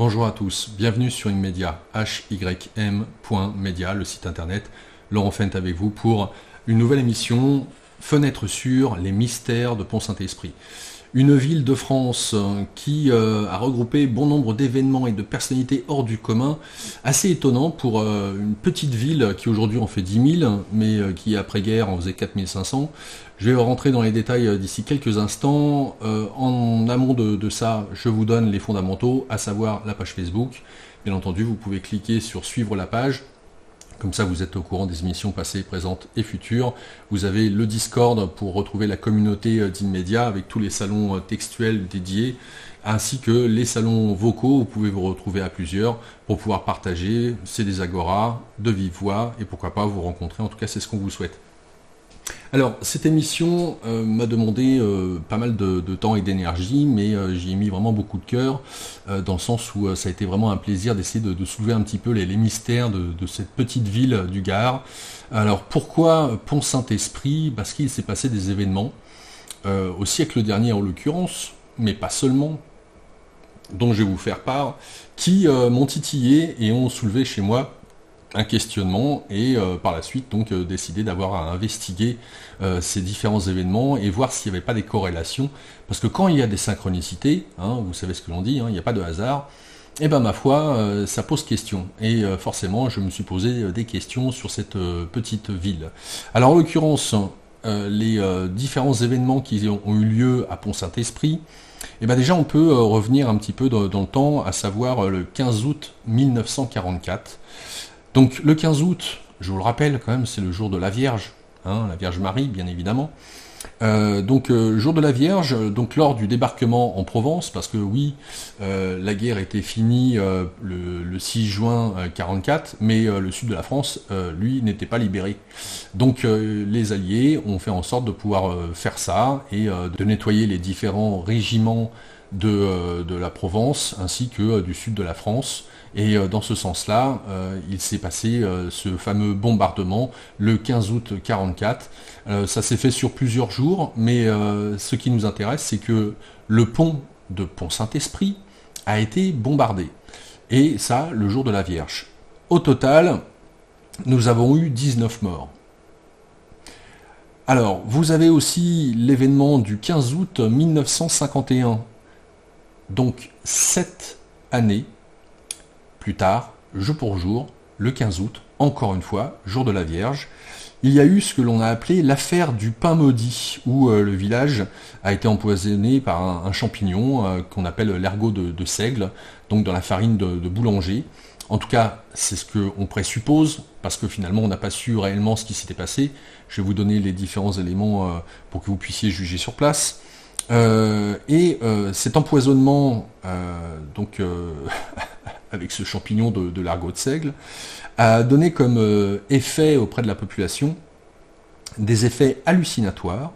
Bonjour à tous, bienvenue sur Inmedia, hym.media, le site internet. Laurent Fent avec vous pour une nouvelle émission, Fenêtre sur les mystères de Pont-Saint-Esprit. Une ville de France qui a regroupé bon nombre d'événements et de personnalités hors du commun, assez étonnant pour une petite ville qui aujourd'hui en fait 10 000, mais qui après-guerre en faisait 4 500. Je vais rentrer dans les détails d'ici quelques instants. En amont de ça, je vous donne les fondamentaux, à savoir la page Facebook. Bien entendu, vous pouvez cliquer sur suivre la page. Comme ça, vous êtes au courant des émissions passées, présentes et futures. Vous avez le Discord pour retrouver la communauté d'Inmedia avec tous les salons textuels dédiés, ainsi que les salons vocaux. Vous pouvez vous retrouver à plusieurs pour pouvoir partager. C'est des agoras de vive voix et pourquoi pas vous rencontrer. En tout cas, c'est ce qu'on vous souhaite. Alors, cette émission m'a demandé pas mal de temps et d'énergie, mais j'y ai mis vraiment beaucoup de cœur, dans le sens où ça a été vraiment un plaisir d'essayer de soulever un petit peu les mystères de cette petite ville du Gard. Alors, pourquoi Pont-Saint-Esprit? Parce qu'il s'est passé des événements, au siècle dernier en l'occurrence, mais pas seulement, dont je vais vous faire part, qui m'ont titillé et ont soulevé chez moi un questionnement et par la suite donc décider d'avoir à investiguer ces différents événements et voir s'il n'y avait pas des corrélations, parce que quand il y a des synchronicités, vous savez ce que l'on dit, il n'y a pas de hasard, et ben ma foi ça pose question, et forcément je me suis posé des questions sur cette petite ville. Alors en l'occurrence les différents événements qui ont eu lieu à Pont-Saint-Esprit, et ben déjà on peut revenir un petit peu dans le temps, à savoir le 15 août 1944. Donc le 15 août, je vous le rappelle quand même, c'est le jour de la Vierge, la Vierge Marie bien évidemment. Jour de la Vierge, donc lors du débarquement en Provence, parce que oui, la guerre était finie le 6 juin 44, mais le sud de la France, lui, n'était pas libéré. Donc les Alliés ont fait en sorte de pouvoir faire ça et de nettoyer les différents régiments de la Provence ainsi que du sud de la France. Et dans ce sens-là, il s'est passé ce fameux bombardement le 15 août 1944. Ça s'est fait sur plusieurs jours, mais ce qui nous intéresse, c'est que le pont de Pont-Saint-Esprit a été bombardé. Et ça, le jour de la Vierge. Au total, nous avons eu 19 morts. Alors, vous avez aussi l'événement du 15 août 1951. Donc, 7 années plus tard, jour pour jour, le 15 août, encore une fois, jour de la Vierge, il y a eu ce que l'on a appelé l'affaire du pain maudit, où le village a été empoisonné par un champignon qu'on appelle l'ergot de seigle, donc dans la farine de boulanger. En tout cas, c'est ce qu'on présuppose, parce que finalement on n'a pas su réellement ce qui s'était passé. Je vais vous donner les différents éléments pour que vous puissiez juger sur place. Cet empoisonnement, avec ce champignon de l'ergot de seigle, a donné comme effet auprès de la population des effets hallucinatoires,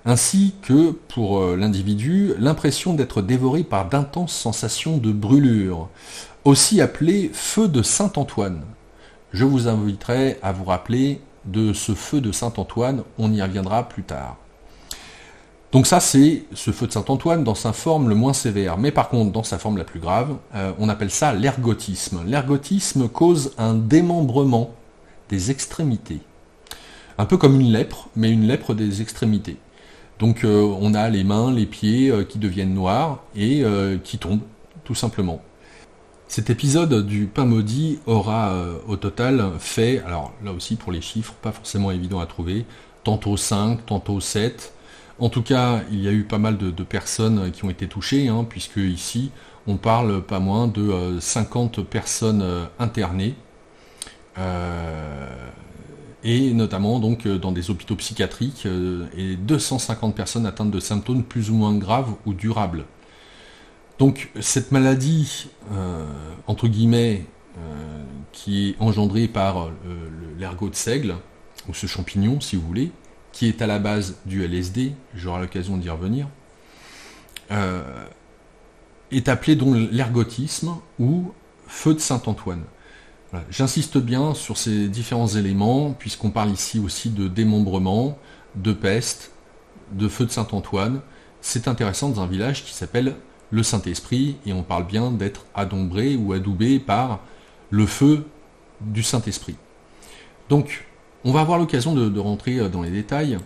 ainsi que pour l'individu, l'impression d'être dévoré par d'intenses sensations de brûlure, aussi appelé feu de Saint-Antoine. Je vous inviterai à vous rappeler de ce feu de Saint-Antoine, on y reviendra plus tard. Donc ça, c'est ce feu de Saint-Antoine dans sa forme le moins sévère. Mais par contre, dans sa forme la plus grave, on appelle ça l'ergotisme. L'ergotisme cause un démembrement des extrémités. Un peu comme une lèpre, mais une lèpre des extrémités. Donc on a les mains, les pieds qui deviennent noirs et qui tombent, tout simplement. Cet épisode du pain maudit aura au total fait, alors là aussi pour les chiffres, pas forcément évident à trouver, tantôt 5, tantôt 7... En tout cas, il y a eu pas mal de personnes qui ont été touchées, puisque ici, on parle pas moins de 50 personnes internées, et notamment donc dans des hôpitaux psychiatriques, et 250 personnes atteintes de symptômes plus ou moins graves ou durables. Donc cette maladie, entre guillemets, qui est engendrée par l'ergot de seigle, ou ce champignon, si vous voulez, qui est à la base du LSD, j'aurai l'occasion d'y revenir, est appelé donc l'ergotisme ou feu de Saint-Antoine. Voilà. J'insiste bien sur ces différents éléments, puisqu'on parle ici aussi de démembrement, de peste, de feu de Saint-Antoine. C'est intéressant dans un village qui s'appelle le Saint-Esprit, et on parle bien d'être adombré ou adoubé par le feu du Saint-Esprit. Donc, on va avoir l'occasion de rentrer dans les détails.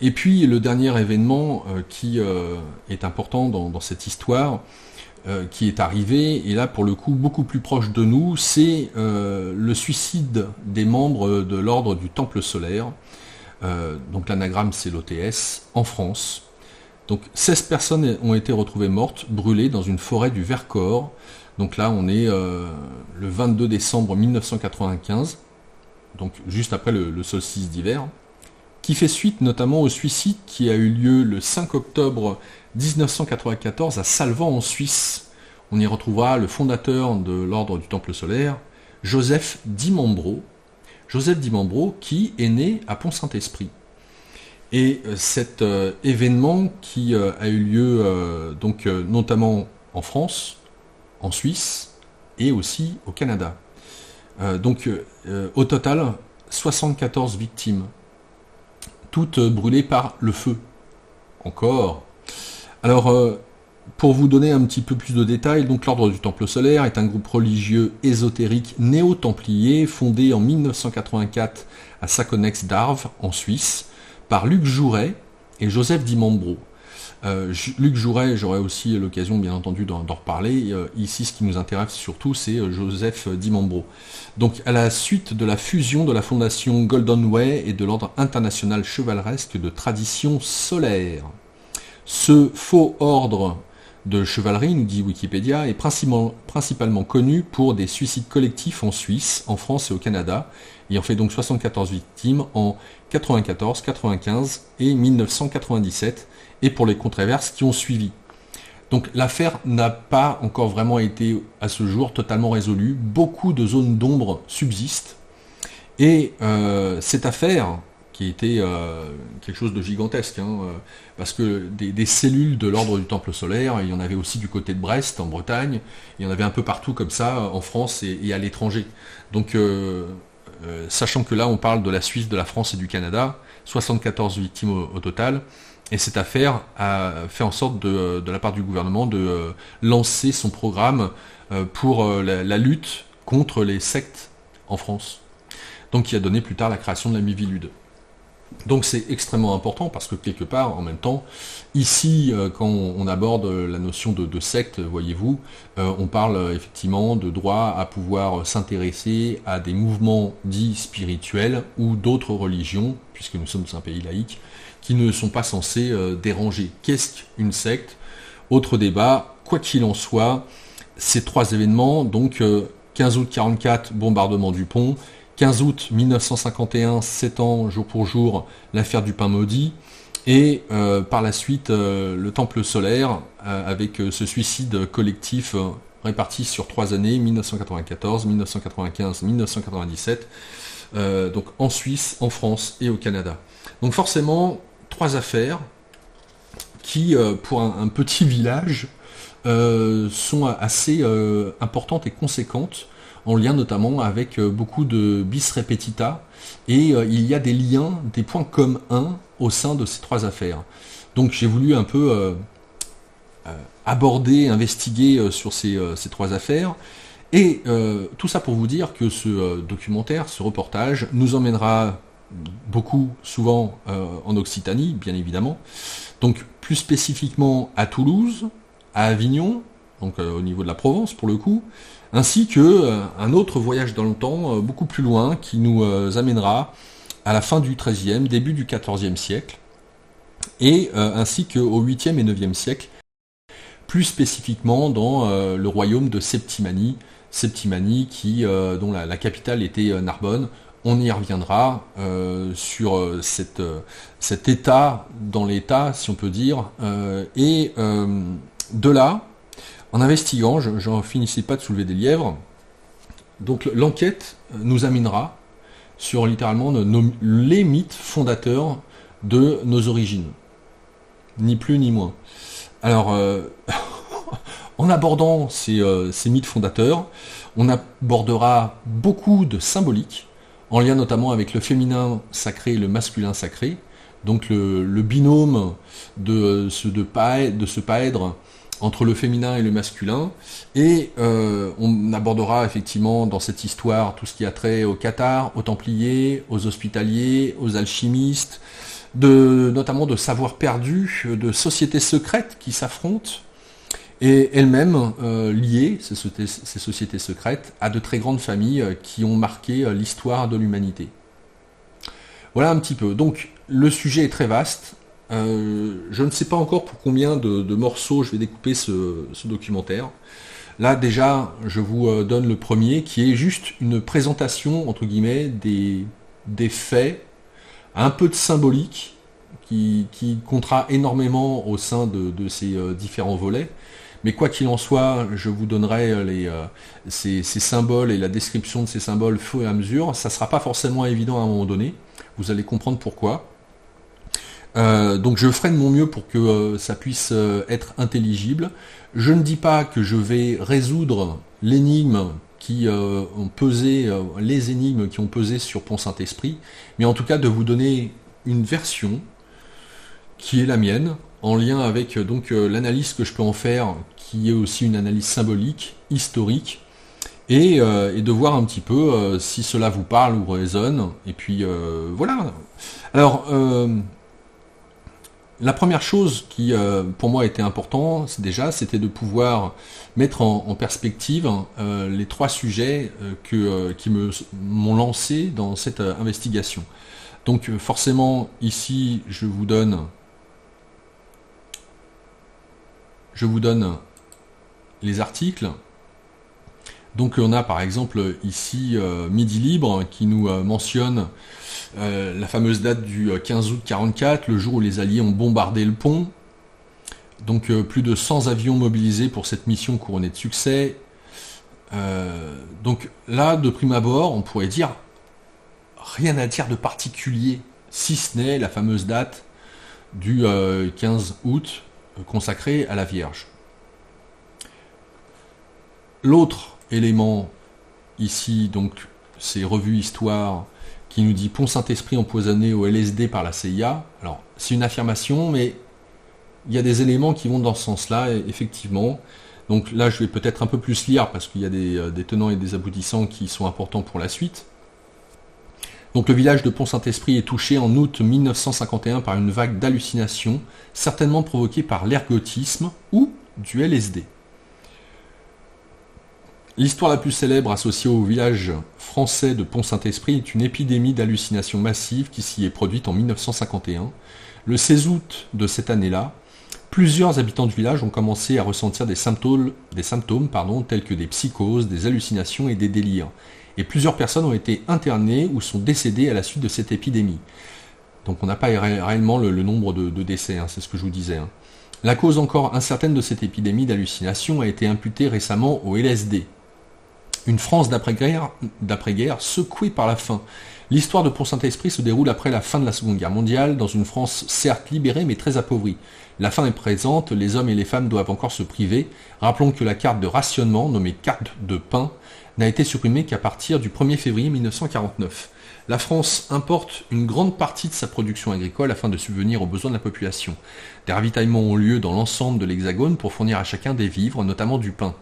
Et puis, le dernier événement qui est important dans cette histoire, qui est arrivé, et là, pour le coup, beaucoup plus proche de nous, c'est le suicide des membres de l'ordre du Temple solaire. Donc, l'anagramme, c'est l'OTS, en France. Donc 16 personnes ont été retrouvées mortes, brûlées dans une forêt du Vercors. Donc là, on est le 22 décembre 1995, donc juste après le solstice d'hiver, qui fait suite notamment au suicide qui a eu lieu le 5 octobre 1994 à Salvan en Suisse. On y retrouvera le fondateur de l'ordre du Temple solaire, Joseph Di Mambro. Joseph Di Mambro qui est né à Pont-Saint-Esprit. Et cet événement qui a eu lieu notamment en France, en Suisse et aussi au Canada. Au total, 74 victimes, toutes brûlées par le feu. Encore. Alors, pour vous donner un petit peu plus de détails, donc l'Ordre du Temple solaire est un groupe religieux ésotérique néo-templier fondé en 1984 à Saconnex d'Arves, en Suisse, par Luc Jouret et Joseph Di Mambro. Luc Jouret, j'aurai aussi l'occasion bien entendu d'en reparler. Ici, ce qui nous intéresse surtout, c'est Joseph Di Mambro. Donc, à la suite de la fusion de la fondation Golden Way et de l'ordre international chevaleresque de tradition solaire. Ce faux ordre de chevalerie, nous dit Wikipédia, est principalement connu pour des suicides collectifs en Suisse, en France et au Canada, ayant fait donc 74 victimes en 94, 95 et 1997, et pour les controverses qui ont suivi. Donc l'affaire n'a pas encore vraiment été à ce jour totalement résolue, beaucoup de zones d'ombre subsistent, et cette affaire, qui était quelque chose de gigantesque, parce que des cellules de l'ordre du Temple solaire, il y en avait aussi du côté de Brest, en Bretagne, il y en avait un peu partout comme ça, en France et à l'étranger. Donc, sachant que là, on parle de la Suisse, de la France et du Canada, 74 victimes au total, et cette affaire a fait en sorte de la part du gouvernement de lancer son programme pour la lutte contre les sectes en France. Donc, qui a donné plus tard la création de la Mivilude. Donc c'est extrêmement important parce que quelque part, en même temps, ici, quand on aborde la notion de secte, voyez-vous, on parle effectivement de droit à pouvoir s'intéresser à des mouvements dits spirituels ou d'autres religions, puisque nous sommes un pays laïque, qui ne sont pas censés déranger. Qu'est-ce qu'une secte? Autre débat, quoi qu'il en soit, ces trois événements, donc 15 août 44, bombardement du pont, 15 août 1951, 7 ans jour pour jour, l'affaire du pain maudit, et par la suite le Temple solaire, avec ce suicide collectif réparti sur 3 années, 1994, 1995, 1997, donc en Suisse, en France et au Canada. Donc forcément, 3 affaires qui, pour un petit village, sont assez importantes et conséquentes, en lien notamment avec beaucoup de bis repetita, et il y a des liens, des points communs au sein de ces 3 affaires. Donc j'ai voulu un peu aborder, investiguer sur ces 3 affaires, et tout ça pour vous dire que ce documentaire, ce reportage, nous emmènera beaucoup, souvent en Occitanie, bien évidemment, donc plus spécifiquement à Toulouse, à Avignon, donc au niveau de la Provence pour le coup, ainsi que un autre voyage dans le temps, beaucoup plus loin, qui nous amènera à la fin du XIIIe, début du XIVe siècle, et ainsi qu'au 8e et 9e siècle, plus spécifiquement dans le royaume de Septimanie, dont la capitale était Narbonne. On y reviendra sur cet état dans l'état, si on peut dire, et de là, en investiguant, je n'en finissais pas de soulever des lièvres, donc l'enquête nous amènera sur littéralement les mythes fondateurs de nos origines. Ni plus ni moins. Alors, en abordant ces mythes fondateurs, on abordera beaucoup de symboliques, en lien notamment avec le féminin sacré et le masculin sacré, donc le binôme de ce paèdre entre le féminin et le masculin, et on abordera effectivement dans cette histoire tout ce qui a trait aux cathares, aux templiers, aux hospitaliers, aux alchimistes, notamment de savoirs perdus, de sociétés secrètes qui s'affrontent, et elles-mêmes liées, ces sociétés secrètes, à de très grandes familles qui ont marqué l'histoire de l'humanité. Voilà un petit peu. Donc le sujet est très vaste. Je ne sais pas encore pour combien de morceaux je vais découper ce documentaire. Là déjà, je vous donne le premier, qui est juste une présentation, entre guillemets, des faits, un peu de symbolique, qui comptera énormément au sein de ces différents volets. Mais quoi qu'il en soit, je vous donnerai ces symboles et la description de ces symboles au fur et à mesure. Ça ne sera pas forcément évident à un moment donné. Vous allez comprendre pourquoi. Donc je ferai de mon mieux pour que ça puisse être intelligible. Je ne dis pas que je vais résoudre l'énigme qui ont pesé, les énigmes qui ont pesé sur Pont Saint-Esprit, mais en tout cas de vous donner une version qui est la mienne, en lien avec donc l'analyse que je peux en faire, qui est aussi une analyse symbolique, historique, et de voir un petit peu si cela vous parle ou résonne. Et puis voilà. Alors la première chose qui pour moi était important, c'était de pouvoir mettre en perspective les trois sujets qui m'ont lancé dans cette investigation. Donc forcément ici je vous donne les articles. Donc on a par exemple ici Midi Libre qui nous mentionne la fameuse date du 15 août 1944, le jour où les Alliés ont bombardé le pont. Donc plus de 100 avions mobilisés pour cette mission couronnée de succès. Donc là, de prime abord, on pourrait dire rien à dire de particulier, si ce n'est la fameuse date du 15 août consacrée à la Vierge. L'autre élément ici, donc, c'est Revue Histoire, qui nous dit Pont Saint-Esprit empoisonné au LSD par la CIA. Alors, c'est une affirmation, mais il y a des éléments qui vont dans ce sens-là, effectivement. Donc là, je vais peut-être un peu plus lire, parce qu'il y a des tenants et des aboutissants qui sont importants pour la suite. Donc le village de Pont Saint-Esprit est touché en août 1951 par une vague d'hallucinations, certainement provoquée par l'ergotisme ou du LSD. L'histoire la plus célèbre associée au village français de Pont Saint-Esprit est une épidémie d'hallucinations massives qui s'y est produite en 1951. Le 16 août de cette année-là, plusieurs habitants du village ont commencé à ressentir des symptômes tels que des psychoses, des hallucinations et des délires. Et plusieurs personnes ont été internées ou sont décédées à la suite de cette épidémie. Donc on n'a pas réellement le nombre de décès, c'est ce que je vous disais. La cause encore incertaine de cette épidémie d'hallucination a été imputée récemment au LSD. Une France d'après-guerre secouée par la faim. L'histoire de Pont Saint-Esprit se déroule après la fin de la Seconde Guerre mondiale, dans une France certes libérée mais très appauvrie. La faim est présente, les hommes et les femmes doivent encore se priver. Rappelons que la carte de rationnement, nommée carte de pain, n'a été supprimée qu'à partir du 1er février 1949. La France importe une grande partie de sa production agricole afin de subvenir aux besoins de la population. Des ravitaillements ont lieu dans l'ensemble de l'Hexagone pour fournir à chacun des vivres, notamment du pain.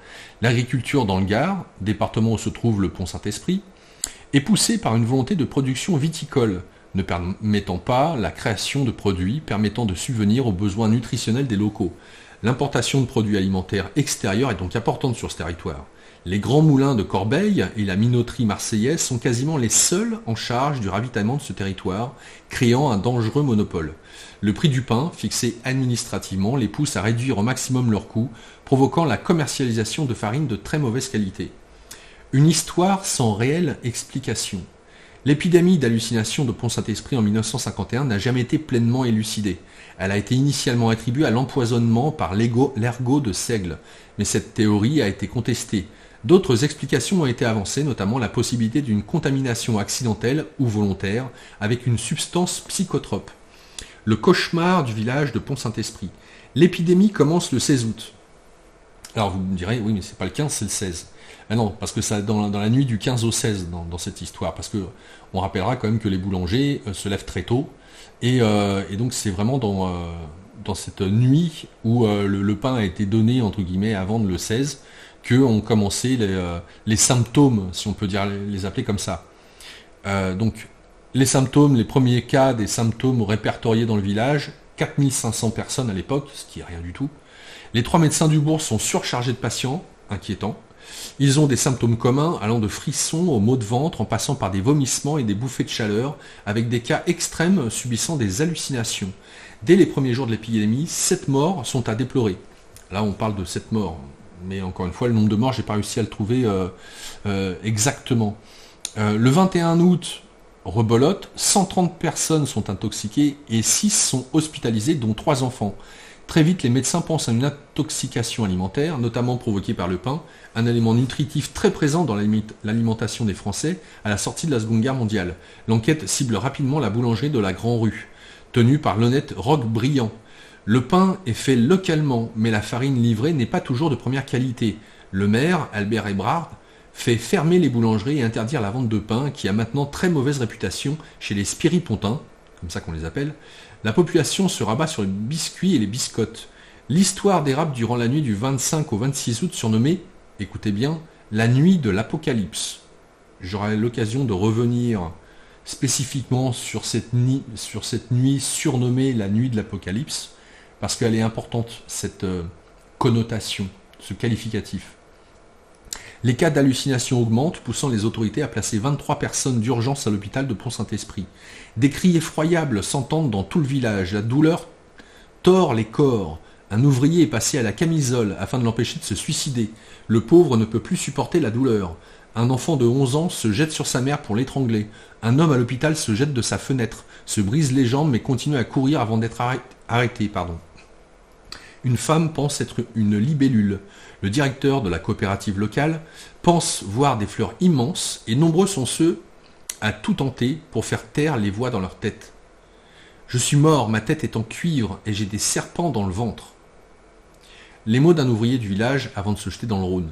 L'agriculture dans le Gard, département où se trouve le Pont Saint-Esprit, est poussée par une volonté de production viticole, ne permettant pas la création de produits permettant de subvenir aux besoins nutritionnels des locaux. L'importation de produits alimentaires extérieurs est donc importante sur ce territoire. Les grands moulins de Corbeil et la minoterie marseillaise sont quasiment les seuls en charge du ravitaillement de ce territoire, créant un dangereux monopole. Le prix du pain, fixé administrativement, les pousse à réduire au maximum leurs coûts, provoquant la commercialisation de farines de très mauvaise qualité. Une histoire sans réelle explication. L'épidémie d'hallucination de Pont Saint-Esprit en 1951 n'a jamais été pleinement élucidée. Elle a été initialement attribuée à l'empoisonnement par l'ergot de seigle, mais cette théorie a été contestée. D'autres explications ont été avancées, notamment la possibilité d'une contamination accidentelle ou volontaire avec une substance psychotrope. Le cauchemar du village de Pont Saint-Esprit. L'épidémie commence le 16 août. Alors vous me direz, oui mais c'est pas le 15, c'est le 16. Ah non, parce que ça dans la nuit du 15 au 16 dans cette histoire, parce que on rappellera quand même que les boulangers se lèvent très tôt, et donc c'est vraiment dans cette nuit où le pain a été donné, entre guillemets, avant le 16, que ont commencé les symptômes, si on peut dire les appeler comme ça. Donc les symptômes, les premiers cas des symptômes répertoriés dans le village, 4500 personnes à l'époque, ce qui est rien du tout. Les 3 médecins du bourg sont surchargés de patients, inquiétant. Ils ont des symptômes communs allant de frissons aux maux de ventre en passant par des vomissements et des bouffées de chaleur, avec des cas extrêmes subissant des hallucinations. Dès les premiers jours de l'épidémie, 7 morts sont à déplorer. Là on parle de 7 morts, mais encore une fois le nombre de morts j'ai pas réussi à le trouver exactement. Le 21 août, rebolote, 130 personnes sont intoxiquées et 6 sont hospitalisées, dont 3 enfants. Très vite, les médecins pensent à une intoxication alimentaire, notamment provoquée par le pain, un élément nutritif très présent dans l'alimentation des Français à la sortie de la Seconde Guerre mondiale. L'enquête cible rapidement la boulangerie de la Grand-Rue, tenue par l'honnête Roch-Briand. Le pain est fait localement, mais la farine livrée n'est pas toujours de première qualité. Le maire, Albert Hébrard, fait fermer les boulangeries et interdire la vente de pain, qui a maintenant très mauvaise réputation chez les spiripontins, comme ça qu'on les appelle. La population se rabat sur les biscuits et les biscottes. L'histoire dérape durant la nuit du 25 au 26 août, surnommée, écoutez bien, la nuit de l'apocalypse. J'aurai l'occasion de revenir spécifiquement sur cette nuit surnommée la nuit de l'apocalypse, parce qu'elle est importante, cette connotation, ce qualificatif. Les cas d'hallucination augmentent, poussant les autorités à placer 23 personnes d'urgence à l'hôpital de Pont-Saint-Esprit. Des cris effroyables s'entendent dans tout le village. La douleur tord les corps. Un ouvrier est passé à la camisole afin de l'empêcher de se suicider. Le pauvre ne peut plus supporter la douleur. Un enfant de 11 ans se jette sur sa mère pour l'étrangler. Un homme à l'hôpital se jette de sa fenêtre, se brise les jambes mais continue à courir avant d'être arrêté. Une femme pense être une libellule. Le directeur de la coopérative locale pense voir des fleurs immenses et nombreux sont ceux à tout tenter pour faire taire les voix dans leur tête. Je suis mort, ma tête est en cuivre et j'ai des serpents dans le ventre. Les mots d'un ouvrier du village avant de se jeter dans le Rhône.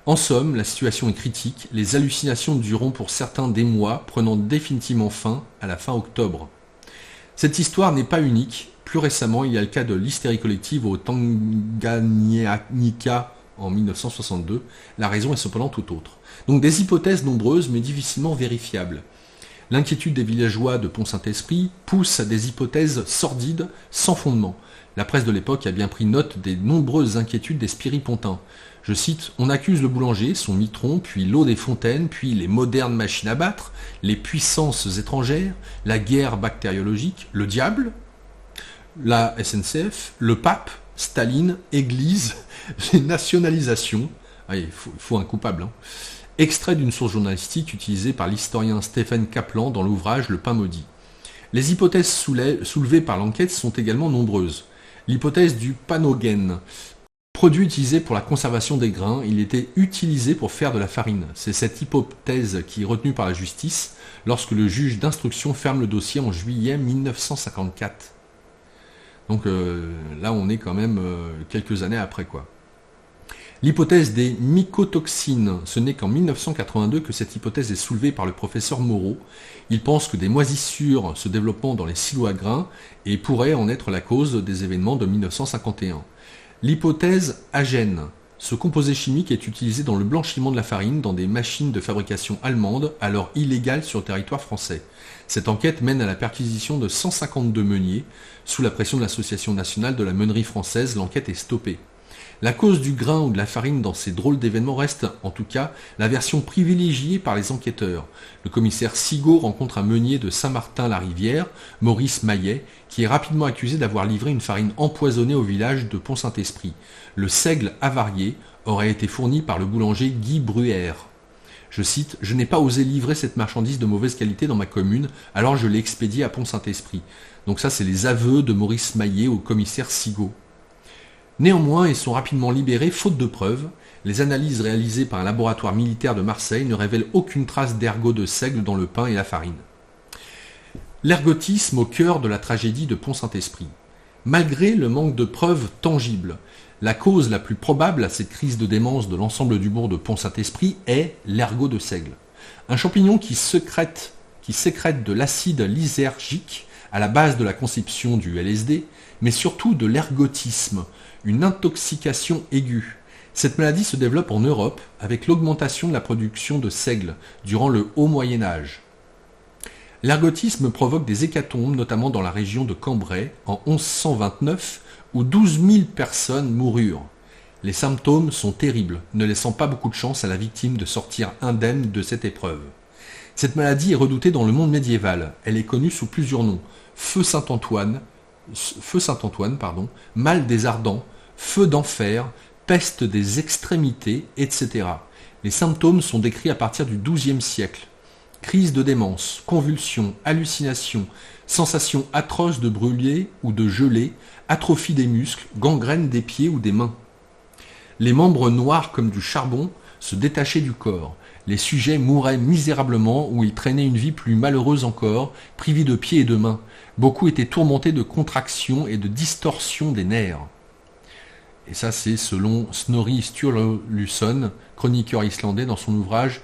En somme, la situation est critique, les hallucinations dureront pour certains des mois, prenant définitivement fin à la fin octobre. Cette histoire n'est pas unique. Plus récemment, il y a le cas de l'hystérie collective au Tanganyika en 1962. La raison est cependant tout autre. Donc des hypothèses nombreuses mais difficilement vérifiables. L'inquiétude des villageois de Pont-Saint-Esprit pousse à des hypothèses sordides, sans fondement. La presse de l'époque a bien pris note des nombreuses inquiétudes des spiripontins. Je cite, on accuse le boulanger, son mitron, puis l'eau des fontaines, puis les modernes machines à battre, les puissances étrangères, la guerre bactériologique, le diable, la SNCF, le pape, Staline, Église, les nationalisations. Ah, il faut un coupable. Hein. Extrait d'une source journalistique utilisée par l'historien Stephen Kaplan dans l'ouvrage Le pain maudit. Les hypothèses soulevées par l'enquête sont également nombreuses. L'hypothèse du panogène. Produit utilisé pour la conservation des grains, il était utilisé pour faire de la farine. C'est cette hypothèse qui est retenue par la justice lorsque le juge d'instruction ferme le dossier en juillet 1954. Donc là, on est quand même quelques années après, quoi. L'hypothèse des mycotoxines, ce n'est qu'en 1982 que cette hypothèse est soulevée par le professeur Moreau. Il pense que des moisissures se développant dans les silos à grains et pourraient en être la cause des événements de 1951. L'hypothèse agène. Ce composé chimique est utilisé dans le blanchiment de la farine dans des machines de fabrication allemandes, alors illégales sur le territoire français. Cette enquête mène à la perquisition de 152 meuniers. Sous la pression de l'Association nationale de la meunerie française, l'enquête est stoppée. La cause du grain ou de la farine dans ces drôles d'événements reste, en tout cas, la version privilégiée par les enquêteurs. Le commissaire Sigaud rencontre un meunier de Saint-Martin-la-Rivière, Maurice Maillet, qui est rapidement accusé d'avoir livré une farine empoisonnée au village de Pont-Saint-Esprit. Le seigle avarié aurait été fourni par le boulanger Guy Bruère. Je cite, « Je n'ai pas osé livrer cette marchandise de mauvaise qualité dans ma commune, alors je l'ai expédiée à Pont-Saint-Esprit. » Donc ça, c'est les aveux de Maurice Maillet au commissaire Sigaud. Néanmoins, ils sont rapidement libérés faute de preuves. Les analyses réalisées par un laboratoire militaire de Marseille ne révèlent aucune trace d'ergot de seigle dans le pain et la farine. L'ergotisme au cœur de la tragédie de Pont-Saint-Esprit. Malgré le manque de preuves tangibles, La cause la plus probable à cette crise de démence de l'ensemble du bourg de Pont-Saint-Esprit est l'ergot de seigle. Un champignon qui sécrète de l'acide lysergique à la base de la conception du LSD, mais surtout de l'ergotisme, une intoxication aiguë. Cette maladie se développe en Europe avec l'augmentation de la production de seigle durant le Haut Moyen Âge. L'ergotisme provoque des hécatombes, notamment dans la région de Cambrai, en 1129, où 12 000 personnes moururent. Les symptômes sont terribles, ne laissant pas beaucoup de chance à la victime de sortir indemne de cette épreuve. Cette maladie est redoutée dans le monde médiéval. Elle est connue sous plusieurs noms. Feu Saint-Antoine, mal des ardents, feu d'enfer, peste des extrémités, etc. Les symptômes sont décrits à partir du XIIe siècle. Crise de démence, convulsions, hallucinations, sensations atroces de brûler ou de geler, atrophie des muscles, gangrène des pieds ou des mains. Les membres noirs comme du charbon se détachaient du corps. Les sujets mouraient misérablement ou ils traînaient une vie plus malheureuse encore, privés de pieds et de mains. Beaucoup étaient tourmentés de contractions et de distorsions des nerfs. Et ça, c'est selon Snorri Sturluson, chroniqueur islandais, dans son ouvrage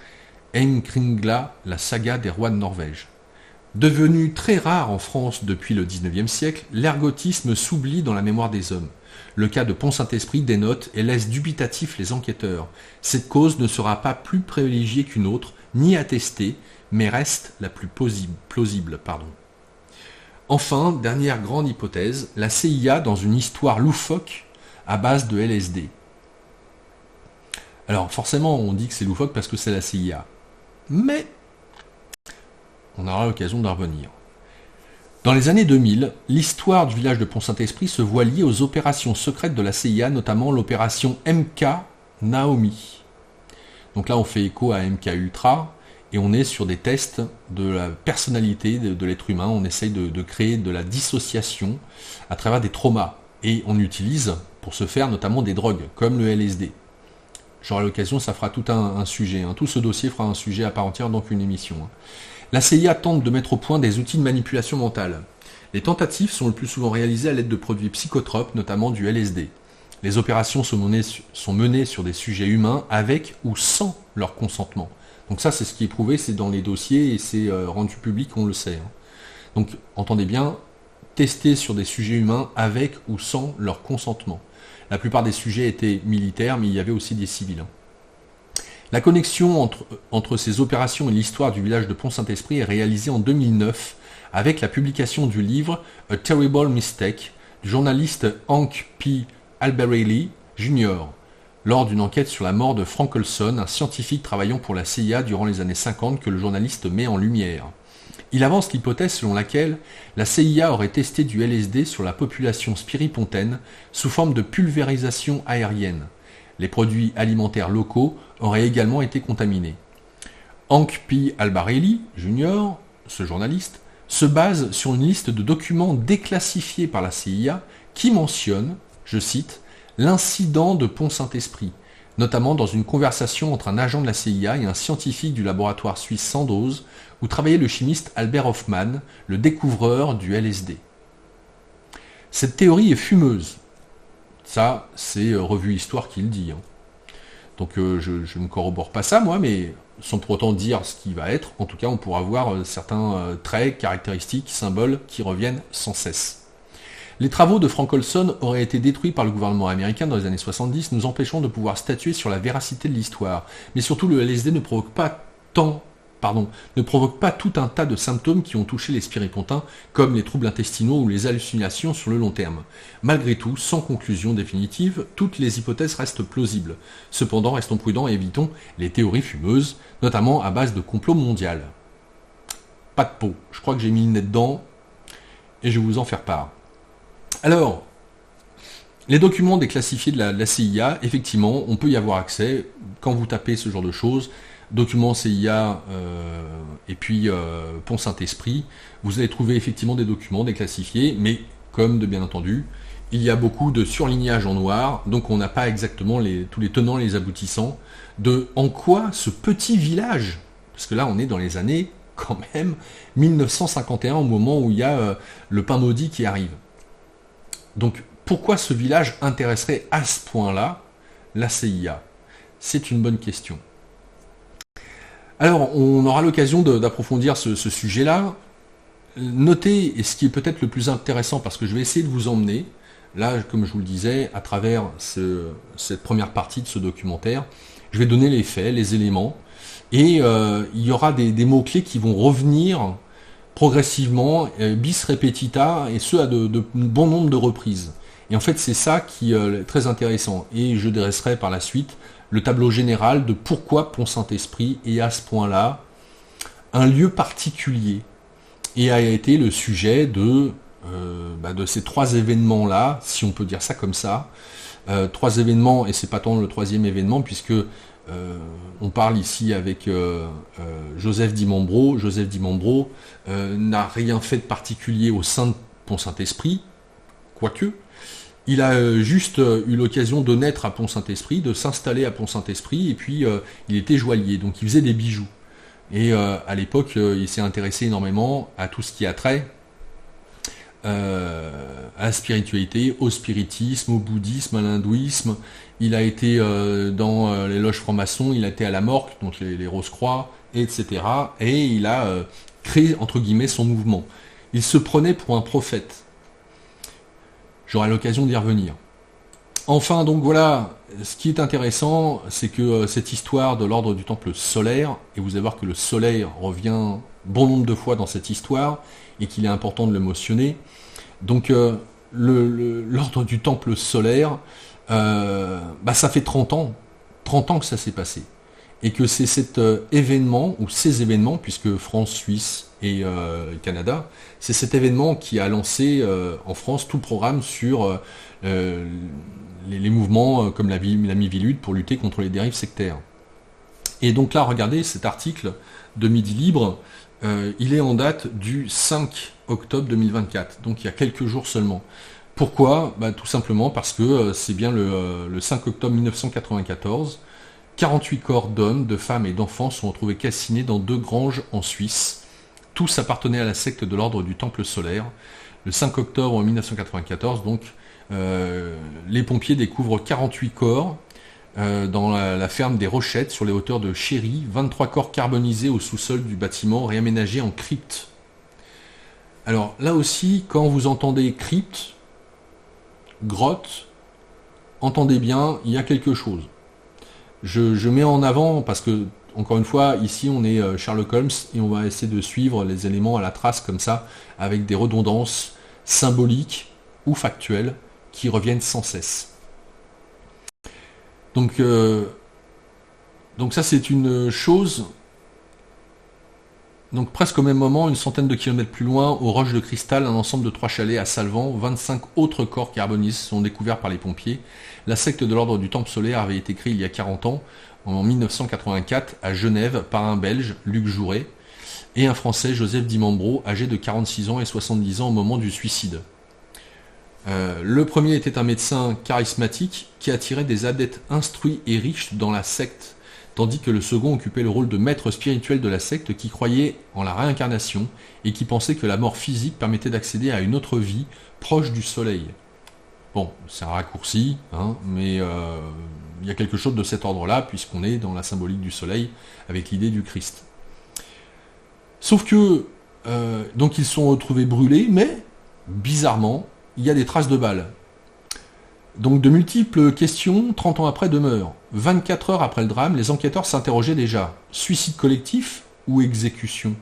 Heimskringla, la saga des rois de Norvège. Devenu très rare en France depuis le XIXe siècle, l'ergotisme s'oublie dans la mémoire des hommes. Le cas de Pont-Saint-Esprit dénote et laisse dubitatifs les enquêteurs. Cette cause ne sera pas plus privilégiée qu'une autre, ni attestée, mais reste la plus plausible. Enfin, dernière grande hypothèse, la CIA dans une histoire loufoque à base de LSD. Alors forcément, on dit que c'est loufoque parce que c'est la CIA. Mais on aura l'occasion d'en revenir. Dans les années 2000, l'histoire du village de Pont-Saint-Esprit se voit liée aux opérations secrètes de la CIA, notamment l'opération MK Naomi. Donc là, on fait écho à MK Ultra, et on est sur des tests de la personnalité de l'être humain. On essaye de créer de la dissociation à travers des traumas. Et on utilise, pour ce faire, notamment des drogues, comme le LSD. J'aurai l'occasion, ça fera tout un sujet. Tout ce dossier fera un sujet à part entière, donc une émission. La CIA tente de mettre au point des outils de manipulation mentale. Les tentatives sont le plus souvent réalisées à l'aide de produits psychotropes, notamment du LSD. Les opérations sont menées sur des sujets humains avec ou sans leur consentement. Donc ça, c'est ce qui est prouvé, c'est dans les dossiers et c'est rendu public, on le sait. Donc, entendez bien, tester sur des sujets humains avec ou sans leur consentement. La plupart des sujets étaient militaires, mais il y avait aussi des civils. La connexion entre ces opérations et l'histoire du village de Pont-Saint-Esprit est réalisée en 2009 avec la publication du livre A Terrible Mistake du journaliste Hank P. Albarelli Jr. lors d'une enquête sur la mort de Frank Olson, un scientifique travaillant pour la CIA durant les années 50 que le journaliste met en lumière. Il avance l'hypothèse selon laquelle la CIA aurait testé du LSD sur la population spiripontaine sous forme de pulvérisation aérienne. Les produits alimentaires locaux auraient également été contaminés. Hank P. Albarelli Jr., ce journaliste, se base sur une liste de documents déclassifiés par la CIA qui mentionne, je cite, l'incident de Pont-Saint-Esprit, notamment dans une conversation entre un agent de la CIA et un scientifique du laboratoire suisse Sandoz, où travaillait le chimiste Albert Hoffman, le découvreur du LSD. Cette théorie est fumeuse. Ça, c'est Revue Histoire qui le dit. Donc je ne corrobore pas ça, moi, mais sans pour autant dire ce qui va être, en tout cas, on pourra voir certains traits, caractéristiques, symboles qui reviennent sans cesse. Les travaux de Frank Olson auraient été détruits par le gouvernement américain dans les années 70, nous empêchant de pouvoir statuer sur la véracité de l'histoire. Mais surtout, le LSD ne provoque pas tout un tas de symptômes qui ont touché les spiripontins, comme les troubles intestinaux ou les hallucinations sur le long terme. Malgré tout, sans conclusion définitive, toutes les hypothèses restent plausibles. Cependant, restons prudents et évitons les théories fumeuses, notamment à base de complot mondial. Pas de peau, je crois que j'ai mis le nez dedans, et je vais vous en faire part. Alors, les documents déclassifiés de la CIA, effectivement, on peut y avoir accès quand vous tapez ce genre de choses. Documents CIA et puis Pont-Saint-Esprit, vous allez trouver effectivement des documents déclassifiés, mais comme de bien entendu, il y a beaucoup de surlignage en noir, donc on n'a pas exactement tous les tenants et les aboutissants de en quoi ce petit village, parce que là on est dans les années quand même 1951 au moment où il y a le pain maudit qui arrive. Donc pourquoi ce village intéresserait à ce point-là la CIA? C'est une bonne question. Alors, on aura l'occasion d'approfondir ce sujet-là. Notez, et ce qui est peut-être le plus intéressant, parce que je vais essayer de vous emmener, là, comme je vous le disais, à travers cette première partie de ce documentaire, je vais donner les faits, les éléments, et il y aura des mots-clés qui vont revenir progressivement, bis repetita, et ce à de bon nombre de reprises. Et en fait, c'est ça qui est très intéressant. Et je dresserai par la suite le tableau général de pourquoi Pont-Saint-Esprit est à ce point-là un lieu particulier et a été le sujet de ces trois événements-là, si on peut dire ça comme ça. Trois événements, et c'est pas tant le troisième événement, puisque on parle ici avec Joseph Di Mambro. Joseph Di Mambro n'a rien fait de particulier au sein de Pont-Saint-Esprit, quoique. Il a juste eu l'occasion de naître à Pont-Saint-Esprit, de s'installer à Pont-Saint-Esprit, et puis il était joaillier, donc il faisait des bijoux. Et à l'époque, il s'est intéressé énormément à tout ce qui a trait à la spiritualité, au spiritisme, au bouddhisme, à l'hindouisme. Il a été dans les loges francs-maçons, il a été à la Morque, donc les Rose-Croix, etc. Et il a créé, entre guillemets, son mouvement. Il se prenait pour un prophète. J'aurai l'occasion d'y revenir. Enfin, donc voilà, ce qui est intéressant, c'est que cette histoire de l'ordre du temple solaire, et vous allez voir que le soleil revient bon nombre de fois dans cette histoire, et qu'il est important de le mentionner. Donc l'ordre du temple solaire, ça fait 30 ans que ça s'est passé. Et que c'est cet événement, ou ces événements, puisque France, Suisse et Canada, c'est cet événement qui a lancé en France tout le programme sur les mouvements comme la Miviludes pour lutter contre les dérives sectaires. Et donc là, regardez cet article de Midi Libre, il est en date du 5 octobre 2024, donc il y a quelques jours seulement. Pourquoi ? Tout simplement parce que c'est bien le 5 octobre 1994, 48 corps d'hommes, de femmes et d'enfants sont retrouvés calcinés dans 2 granges en Suisse. Tous appartenaient à la secte de l'ordre du Temple solaire. Le 5 octobre 1994, donc, les pompiers découvrent 48 corps dans la ferme des Rochettes, sur les hauteurs de Chéry, 23 corps carbonisés au sous-sol du bâtiment, réaménagés en crypte. Alors là aussi, quand vous entendez crypte, grotte, entendez bien, il y a quelque chose. Je mets en avant, parce que, encore une fois, ici on est Sherlock Holmes, et on va essayer de suivre les éléments à la trace comme ça, avec des redondances symboliques ou factuelles qui reviennent sans cesse. Donc ça c'est une chose. Donc presque au même moment, une centaine de kilomètres plus loin, aux Roches de Cristal, un ensemble de 3 chalets à Salvan, 25 autres corps carbonisés sont découverts par les pompiers. La secte de l'ordre du Temple solaire avait été créée il y a 40 ans, en 1984, à Genève, par un Belge, Luc Jouret, et un Français, Joseph Di Mambro, âgé de 46 ans et 70 ans au moment du suicide. Le premier était un médecin charismatique qui attirait des adeptes instruits et riches dans la secte, tandis que le second occupait le rôle de maître spirituel de la secte qui croyait en la réincarnation et qui pensait que la mort physique permettait d'accéder à une autre vie proche du soleil. Bon, c'est un raccourci, mais il y a quelque chose de cet ordre-là, puisqu'on est dans la symbolique du soleil avec l'idée du Christ. Sauf que, donc ils sont retrouvés brûlés, mais, bizarrement, il y a des traces de balles. Donc de multiples questions, 30 ans après, demeurent. 24 heures après le drame, les enquêteurs s'interrogeaient déjà. Suicide collectif ou exécution ?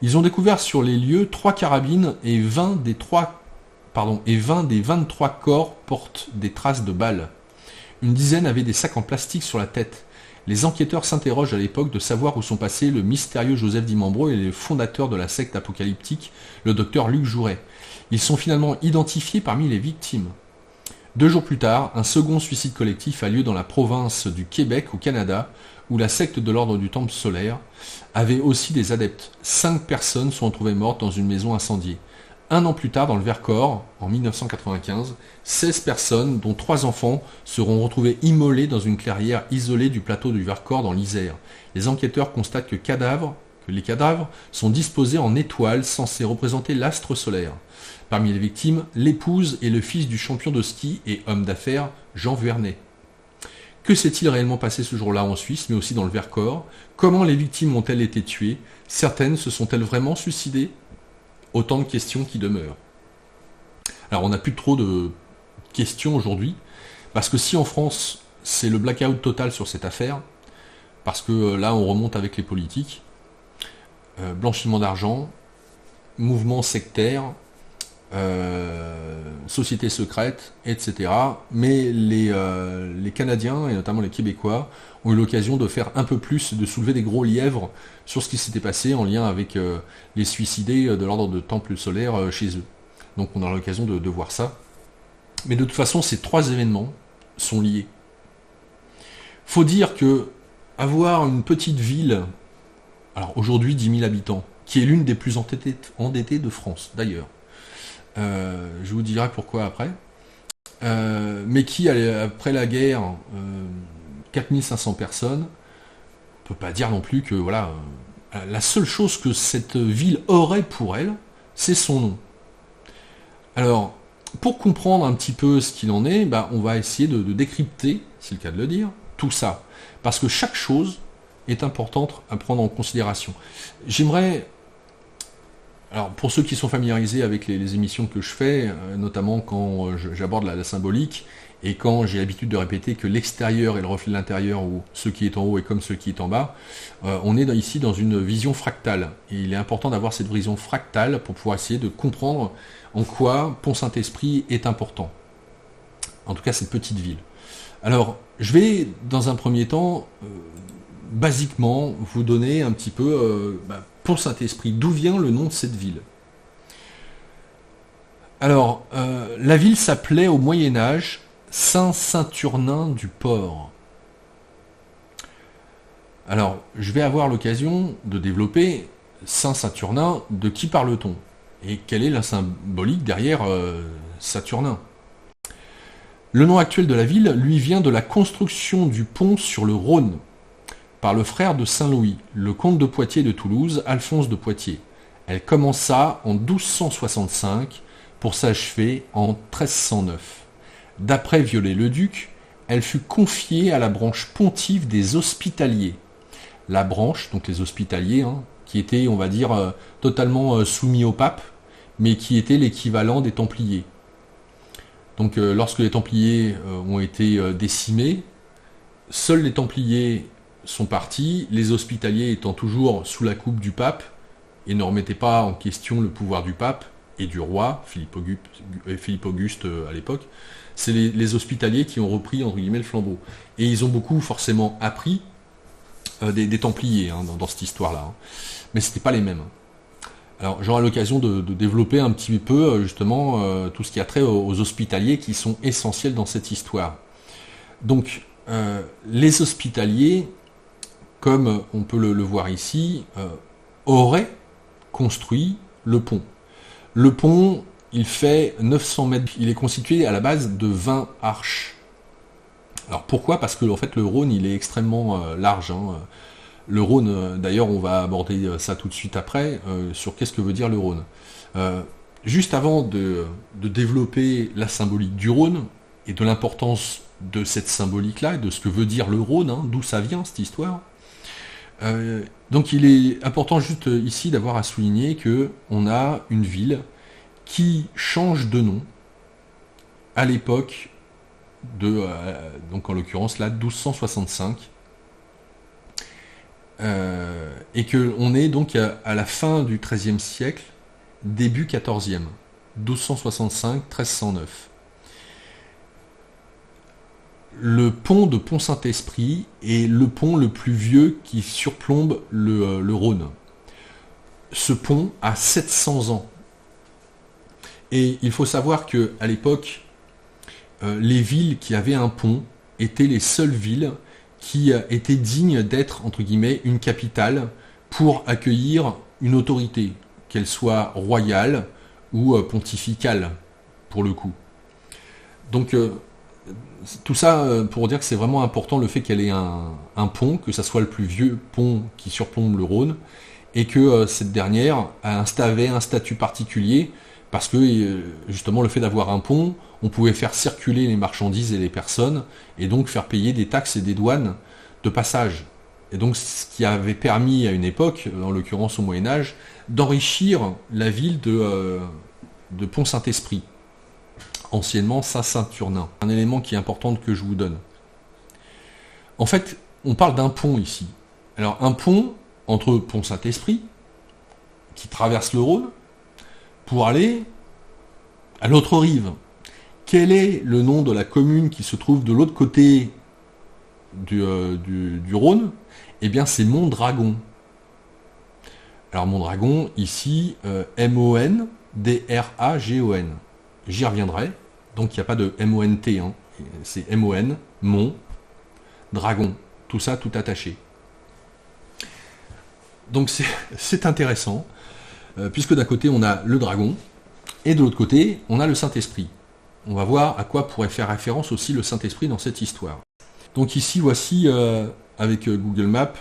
Ils ont découvert sur les lieux 3 carabines et 20 des 23 corps portent des traces de balles. Une dizaine avaient des sacs en plastique sur la tête. Les enquêteurs s'interrogent à l'époque de savoir où sont passés le mystérieux Joseph Di Mambro et le fondateur de la secte apocalyptique, le docteur Luc Jouret. Ils sont finalement identifiés parmi les victimes. 2 jours plus tard, un second suicide collectif a lieu dans la province du Québec, au Canada, où la secte de l'ordre du Temple solaire avait aussi des adeptes. 5 personnes sont retrouvées mortes dans une maison incendiée. 1 an plus tard, dans le Vercors, en 1995, 16 personnes, dont 3 enfants, seront retrouvées immolées dans une clairière isolée du plateau du Vercors dans l'Isère. Les enquêteurs constatent que les cadavres sont disposés en étoiles censées représenter l'astre solaire. Parmi les victimes, l'épouse et le fils du champion de ski et homme d'affaires Jean Vuernet. Que s'est-il réellement passé ce jour-là en Suisse, mais aussi dans le Vercors? Comment les victimes ont-elles été tuées? Certaines se sont-elles vraiment suicidées? Autant de questions qui demeurent. Alors on n'a plus trop de questions aujourd'hui, parce que si en France c'est le blackout total sur cette affaire, parce que là on remonte avec les politiques, blanchiment d'argent, mouvement sectaire, sociétés secrètes, etc. Mais les Canadiens, et notamment les Québécois, ont eu l'occasion de faire un peu plus, de soulever des gros lièvres sur ce qui s'était passé en lien avec les suicidés de l'ordre de Temple solaire chez eux. Donc on a l'occasion de voir ça. Mais de toute façon, ces trois événements sont liés. Faut dire que avoir une petite ville, alors aujourd'hui 10 000 habitants, qui est l'une des plus endettées de France d'ailleurs, je vous dirai pourquoi après, mais qui, après la guerre, 4500 personnes, on peut pas dire non plus que voilà, la seule chose que cette ville aurait pour elle, c'est son nom. Alors, pour comprendre un petit peu ce qu'il en est, on va essayer de décrypter, c'est le cas de le dire, tout ça. Parce que chaque chose est importante à prendre en considération. J'aimerais, alors pour ceux qui sont familiarisés avec les émissions que je fais, notamment quand j'aborde la symbolique, et quand j'ai l'habitude de répéter que l'extérieur est le reflet de l'intérieur, ou ce qui est en haut est comme ce qui est en bas, on est ici dans une vision fractale. Et il est important d'avoir cette vision fractale pour pouvoir essayer de comprendre en quoi Pont-Saint-Esprit est important. En tout cas, cette petite ville. Alors, je vais, dans un premier temps, basiquement, vous donner un petit peu Pont-Saint-Esprit. D'où vient le nom de cette ville? Alors, la ville s'appelait au Moyen-Âge Saint-Saturnin du Port. Alors, je vais avoir l'occasion de développer Saint-Saturnin, de qui parle-t-on? Et quelle est la symbolique derrière Saturnin? Le nom actuel de la ville lui vient de la construction du pont sur le Rhône par le frère de Saint-Louis, le comte de Poitiers et de Toulouse, Alphonse de Poitiers. Elle commença en 1265 pour s'achever en 1309. D'après Viollet-le-Duc, elle fut confiée à la branche pontive des Hospitaliers. La branche, donc les Hospitaliers, qui étaient, on va dire, totalement soumis au pape, mais qui était l'équivalent des Templiers. Donc lorsque les Templiers ont été décimés, seuls les Templiers sont partis, les Hospitaliers étant toujours sous la coupe du pape, et ne remettaient pas en question le pouvoir du pape et du roi, Philippe Auguste à l'époque. C'est les Hospitaliers qui ont repris entre guillemets le flambeau. Et ils ont beaucoup forcément appris des Templiers dans cette histoire-là. Mais ce n'étaient pas les mêmes. Alors j'aurai l'occasion de développer un petit peu justement tout ce qui a trait aux Hospitaliers qui sont essentiels dans cette histoire. Donc les Hospitaliers, comme on peut le voir ici, auraient construit le pont. Le pont, il fait 900 mètres. Il est constitué à la base de 20 arches. Alors pourquoi? Parce que en fait le Rhône il est extrêmement large. Le Rhône, d'ailleurs on va aborder ça tout de suite après, sur qu'est-ce que veut dire le Rhône. Juste avant de développer la symbolique du Rhône et de l'importance de cette symbolique-là, et de ce que veut dire le Rhône, d'où ça vient cette histoire, donc il est important juste ici d'avoir à souligner que on a une ville qui change de nom à l'époque de, donc en l'occurrence là, 1265, et que on est donc à la fin du XIIIe siècle, début XIVe, 1265-1309. Le pont de Pont-Saint-Esprit est le pont le plus vieux qui surplombe le Rhône. Ce pont a 700 ans. Et il faut savoir qu'à l'époque, les villes qui avaient un pont étaient les seules villes qui étaient dignes d'être, entre guillemets, une capitale pour accueillir une autorité, qu'elle soit royale ou pontificale, pour le coup. Donc, tout ça pour dire que c'est vraiment important le fait qu'elle ait un pont, que ça soit le plus vieux pont qui surplombe le Rhône, et que cette dernière avait un statut particulier, parce que justement le fait d'avoir un pont, on pouvait faire circuler les marchandises et les personnes, et donc faire payer des taxes et des douanes de passage. Et donc ce qui avait permis à une époque, en l'occurrence au Moyen-Âge, d'enrichir la ville de Pont-Saint-Esprit, anciennement Saint-Saturnin. Un élément qui est important que je vous donne. En fait, on parle d'un pont ici. Alors un pont entre Pont-Saint-Esprit, qui traverse le Rhône, pour aller à l'autre rive. Quel est le nom de la commune qui se trouve de l'autre côté du Rhône? Eh bien, c'est Mondragon. Alors, Mondragon, ici, M-O-N-D-R-A-G-O-N. J'y reviendrai. Donc, il n'y a pas de M-O-N-T. Hein. C'est M-O-N, Mont, Dragon. Tout ça, tout attaché. Donc, c'est intéressant, puisque d'un côté, on a le dragon, et de l'autre côté, on a le Saint-Esprit. On va voir à quoi pourrait faire référence aussi le Saint-Esprit dans cette histoire. Donc ici, voici, avec Google Maps,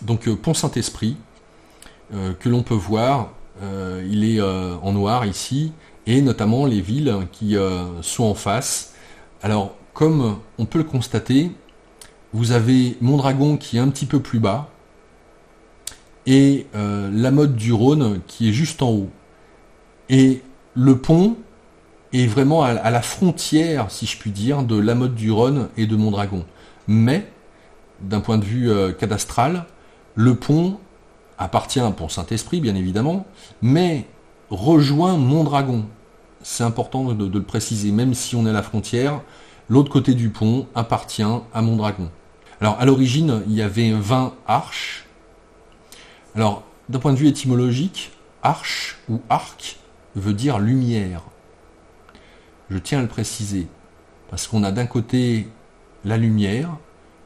donc Pont Saint-Esprit, que l'on peut voir. Il est en noir ici, et notamment les villes qui sont en face. Alors, comme on peut le constater, vous avez Mondragon qui est un petit peu plus bas, et la Motte du Rhône qui est juste en haut. Et le pont est vraiment à la frontière, si je puis dire, de la Motte du Rhône et de Mondragon. Mais, d'un point de vue cadastral, le pont appartient à Pont-Saint-Esprit, bien évidemment, mais rejoint Mondragon. C'est important de le préciser, même si on est à la frontière, l'autre côté du pont appartient à Mondragon. Alors, à l'origine, il y avait 20 arches. Alors, d'un point de vue étymologique, arche ou arc veut dire lumière. Je tiens à le préciser, parce qu'on a d'un côté la lumière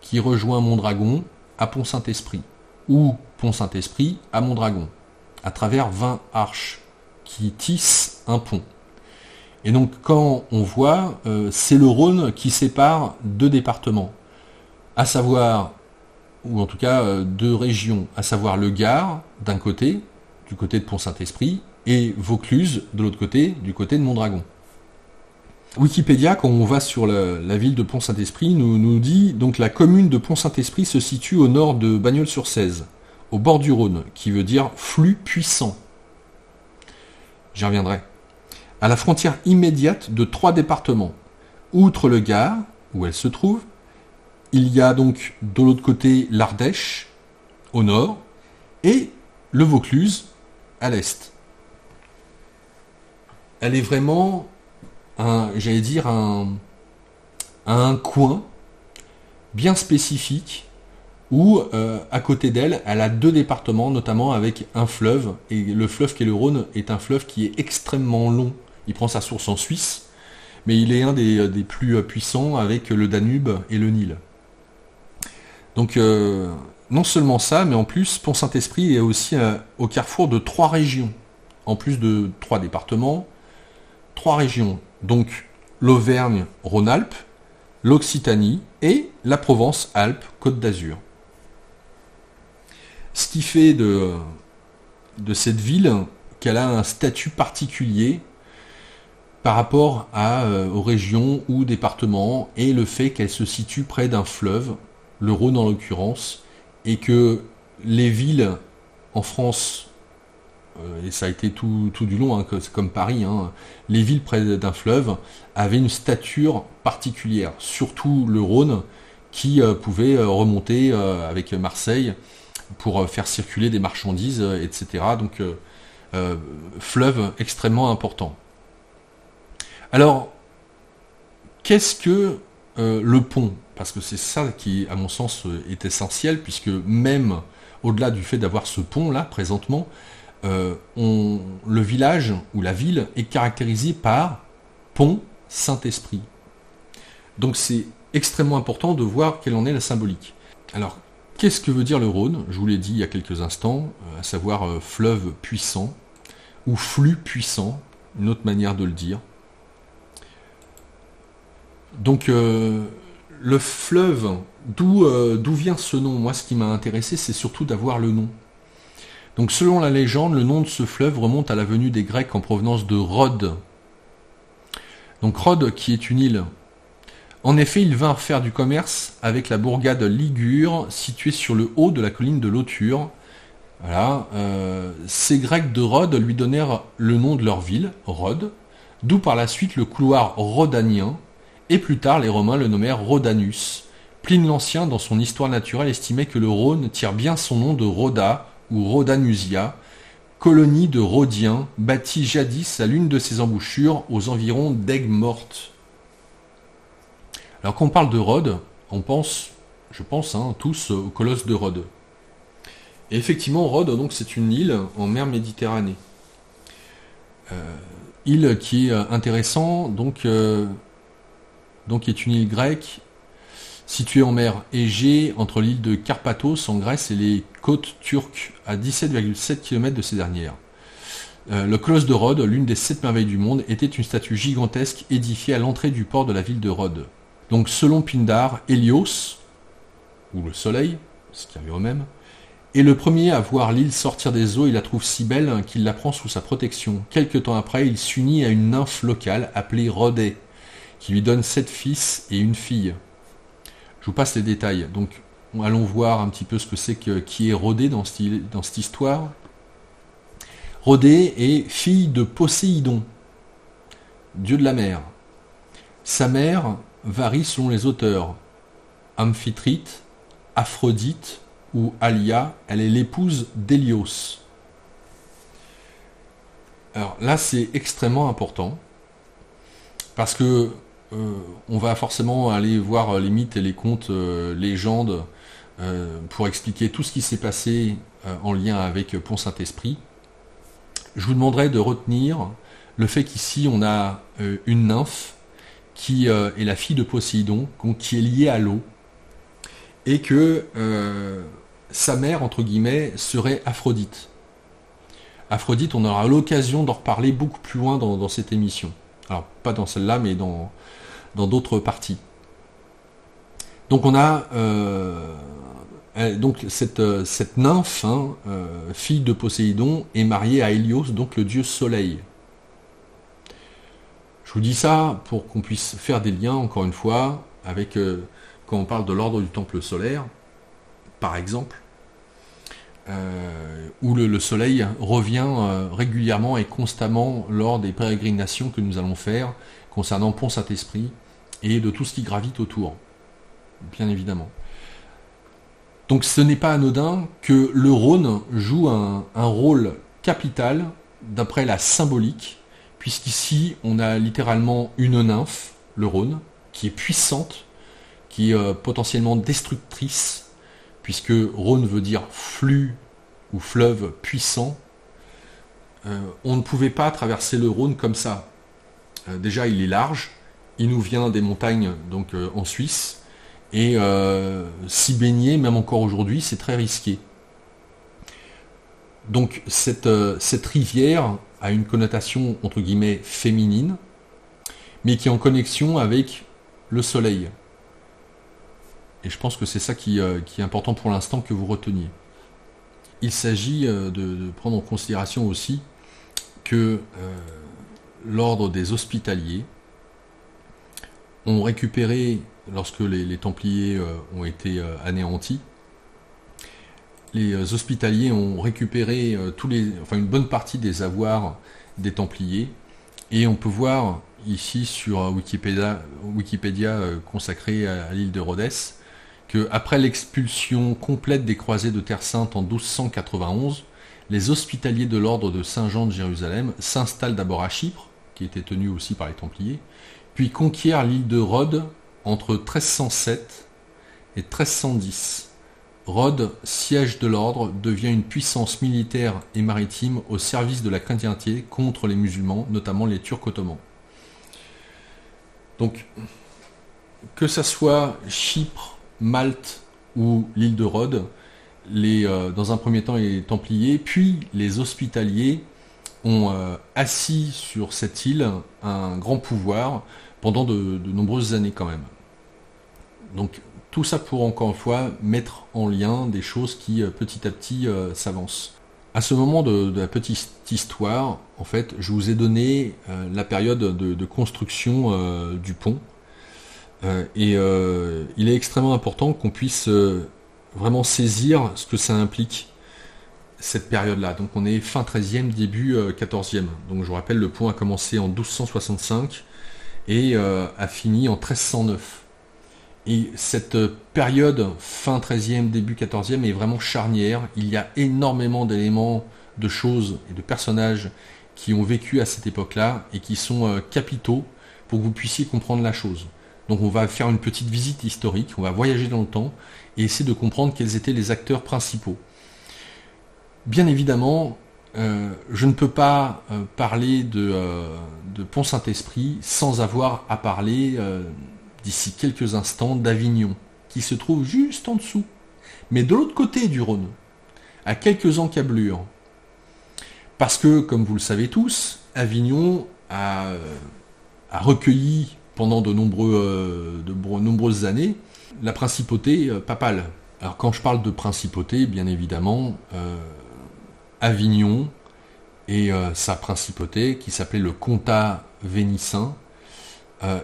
qui rejoint Mondragon à Pont-Saint-Esprit, ou Pont-Saint-Esprit à Mondragon, à travers 20 arches qui tissent un pont. Et donc quand on voit, c'est le Rhône qui sépare deux départements, à savoir, ou en tout cas deux régions, à savoir le Gard d'un côté, du côté de Pont-Saint-Esprit, et Vaucluse de l'autre côté, du côté de Mondragon. Wikipédia, quand on va sur la ville de Pont-Saint-Esprit, nous dit donc la commune de Pont-Saint-Esprit se situe au nord de Bagnols-sur-Cèze, au bord du Rhône, qui veut dire flux puissant. J'y reviendrai. À la frontière immédiate de 3 départements. Outre le Gard, où elle se trouve, il y a donc de l'autre côté l'Ardèche, au nord, et le Vaucluse, à l'est. Elle est vraiment un coin bien spécifique où, à côté d'elle, elle a 2 départements, notamment avec un fleuve, et le fleuve qui est le Rhône est un fleuve qui est extrêmement long. Il prend sa source en Suisse, mais il est un des plus puissants avec le Danube et le Nil. Donc, non seulement ça, mais en plus, Pont-Saint-Esprit est aussi au carrefour de 3 régions, en plus de 3 départements, 3 régions. Donc l'Auvergne-Rhône-Alpes, l'Occitanie et la Provence-Alpes-Côte d'Azur. Ce qui fait de cette ville qu'elle a un statut particulier par rapport aux régions ou départements, et le fait qu'elle se situe près d'un fleuve, le Rhône en l'occurrence, et que les villes en France, et ça a été tout du long, c'est comme Paris, les villes près d'un fleuve avaient une stature particulière, surtout le Rhône qui pouvait remonter avec Marseille pour faire circuler des marchandises, etc. Donc fleuve extrêmement important. Alors, qu'est-ce que le pont? Parce que c'est ça qui, à mon sens, est essentiel, puisque même au-delà du fait d'avoir ce pont-là, présentement, le village ou la ville est caractérisée par Pont Saint-Esprit. Donc c'est extrêmement important de voir quelle en est la symbolique. Alors, qu'est-ce que veut dire le Rhône? Je vous l'ai dit il y a quelques instants, à savoir fleuve puissant, ou flux puissant, une autre manière de le dire. Donc le fleuve, d'où vient ce nom? Moi, ce qui m'a intéressé, c'est surtout d'avoir le nom. Donc selon la légende, le nom de ce fleuve remonte à la venue des Grecs en provenance de Rhodes. Donc Rhodes qui est une île. En effet, ils vinrent faire du commerce avec la bourgade ligure située sur le haut de la colline de Lauture. Voilà. Ces Grecs de Rhodes lui donnèrent le nom de leur ville, Rhodes, d'où par la suite le couloir rhodanien, et plus tard les Romains le nommèrent Rhodanus. Pline l'Ancien, dans son histoire naturelle, estimait que le Rhône tire bien son nom de Rhoda ou Rhodanusia, colonie de Rhodiens, bâtie jadis à l'une de ses embouchures aux environs d'Aigues-Mortes. Alors quand on parle de Rhodes, on pense, je pense, tous au colosse de Rhodes. Et effectivement, Rhodes, donc, c'est une île en mer Méditerranée. Île qui est intéressant, donc est une île grecque située en mer Égée entre l'île de Carpathos en Grèce et les côtes turques à 17,7 km de ces dernières. Le colosse de Rhodes, l'une des 7 merveilles du monde, était une statue gigantesque édifiée à l'entrée du port de la ville de Rhodes. Donc selon Pindare, Hélios, ou le soleil, ce qui revient au même, est le premier à voir l'île sortir des eaux et la trouve si belle qu'il la prend sous sa protection. Quelque temps après, il s'unit à une nymphe locale appelée Rhodé, qui lui donne 7 fils et une fille. Je vous passe les détails. Donc allons voir un petit peu ce que c'est qui est Rhodé dans cette histoire. Rhodé est fille de Poséidon, dieu de la mer. Sa mère varie selon les auteurs. Amphitrite, Aphrodite ou Alia, elle est l'épouse d'Hélios. Alors là, c'est extrêmement important parce que on va forcément aller voir les mythes et les contes, légendes, pour expliquer tout ce qui s'est passé en lien avec Pont-Saint-Esprit. Je vous demanderai de retenir le fait qu'ici, on a une nymphe qui est la fille de Poséidon, qui est liée à l'eau, et que sa mère, entre guillemets, serait Aphrodite. Aphrodite, on aura l'occasion d'en reparler beaucoup plus loin dans cette émission. Alors, pas dans celle-là, mais dans d'autres parties. Donc on a donc cette nymphe, fille de Poséidon, est mariée à Hélios, donc le dieu soleil. Je vous dis ça pour qu'on puisse faire des liens, encore une fois, avec quand on parle de l'ordre du temple solaire, par exemple, où le soleil revient régulièrement et constamment lors des pérégrinations que nous allons faire concernant Pont-Saint-Esprit et de tout ce qui gravite autour, bien évidemment. Donc ce n'est pas anodin que le Rhône joue un rôle capital d'après la symbolique, puisqu'ici on a littéralement une nymphe, le Rhône, qui est puissante, qui est potentiellement destructrice, puisque Rhône veut dire flux ou fleuve puissant. On ne pouvait pas traverser le Rhône comme ça. Déjà il est large, il nous vient des montagnes donc en Suisse, et s'y baigner, même encore aujourd'hui, c'est très risqué. Donc cette rivière a une connotation entre guillemets féminine, mais qui est en connexion avec le soleil. Et je pense que c'est ça qui est important pour l'instant que vous reteniez. Il s'agit de prendre en considération aussi que l'ordre des hospitaliers ont récupéré, lorsque les Templiers ont été anéantis, les hospitaliers ont récupéré une bonne partie des avoirs des Templiers, et on peut voir ici sur Wikipédia consacré à l'île de Rhodes, qu'après l'expulsion complète des croisés de Terre Sainte en 1291, les hospitaliers de l'ordre de Saint-Jean de Jérusalem s'installent d'abord à Chypre, qui était tenue aussi par les Templiers, puis conquièrent l'île de Rhodes entre 1307 et 1310. Rhodes, siège de l'ordre, devient une puissance militaire et maritime au service de la chrétienté contre les musulmans, notamment les Turcs ottomans. Donc, que ça soit Chypre, Malte ou l'île de Rhodes, dans un premier temps les Templiers, puis les Hospitaliers ont assis sur cette île un grand pouvoir pendant de nombreuses années quand même. Donc tout ça pour encore une fois mettre en lien des choses qui petit à petit s'avancent. À ce moment de la petite histoire, en fait, je vous ai donné la période de construction du pont. Il est extrêmement important qu'on puisse vraiment saisir ce que ça implique, cette période-là. Donc on est fin 13e, début 14e. Donc je vous rappelle, le pont a commencé en 1265 et a fini en 1309. Et cette période fin 13e, début 14e est vraiment charnière. Il y a énormément d'éléments, de choses et de personnages qui ont vécu à cette époque-là et qui sont capitaux pour que vous puissiez comprendre la chose. Donc on va faire une petite visite historique, on va voyager dans le temps et essayer de comprendre quels étaient les acteurs principaux. Bien évidemment, je ne peux pas parler de Pont-Saint-Esprit sans avoir à parler d'ici quelques instants d'Avignon, qui se trouve juste en dessous, mais de l'autre côté du Rhône, à quelques encablures. Parce que, comme vous le savez tous, Avignon a recueilli pendant de nombreuses années la principauté papale. Alors quand je parle de principauté, bien évidemment, Avignon et sa principauté, qui s'appelait le Comtat vénitien,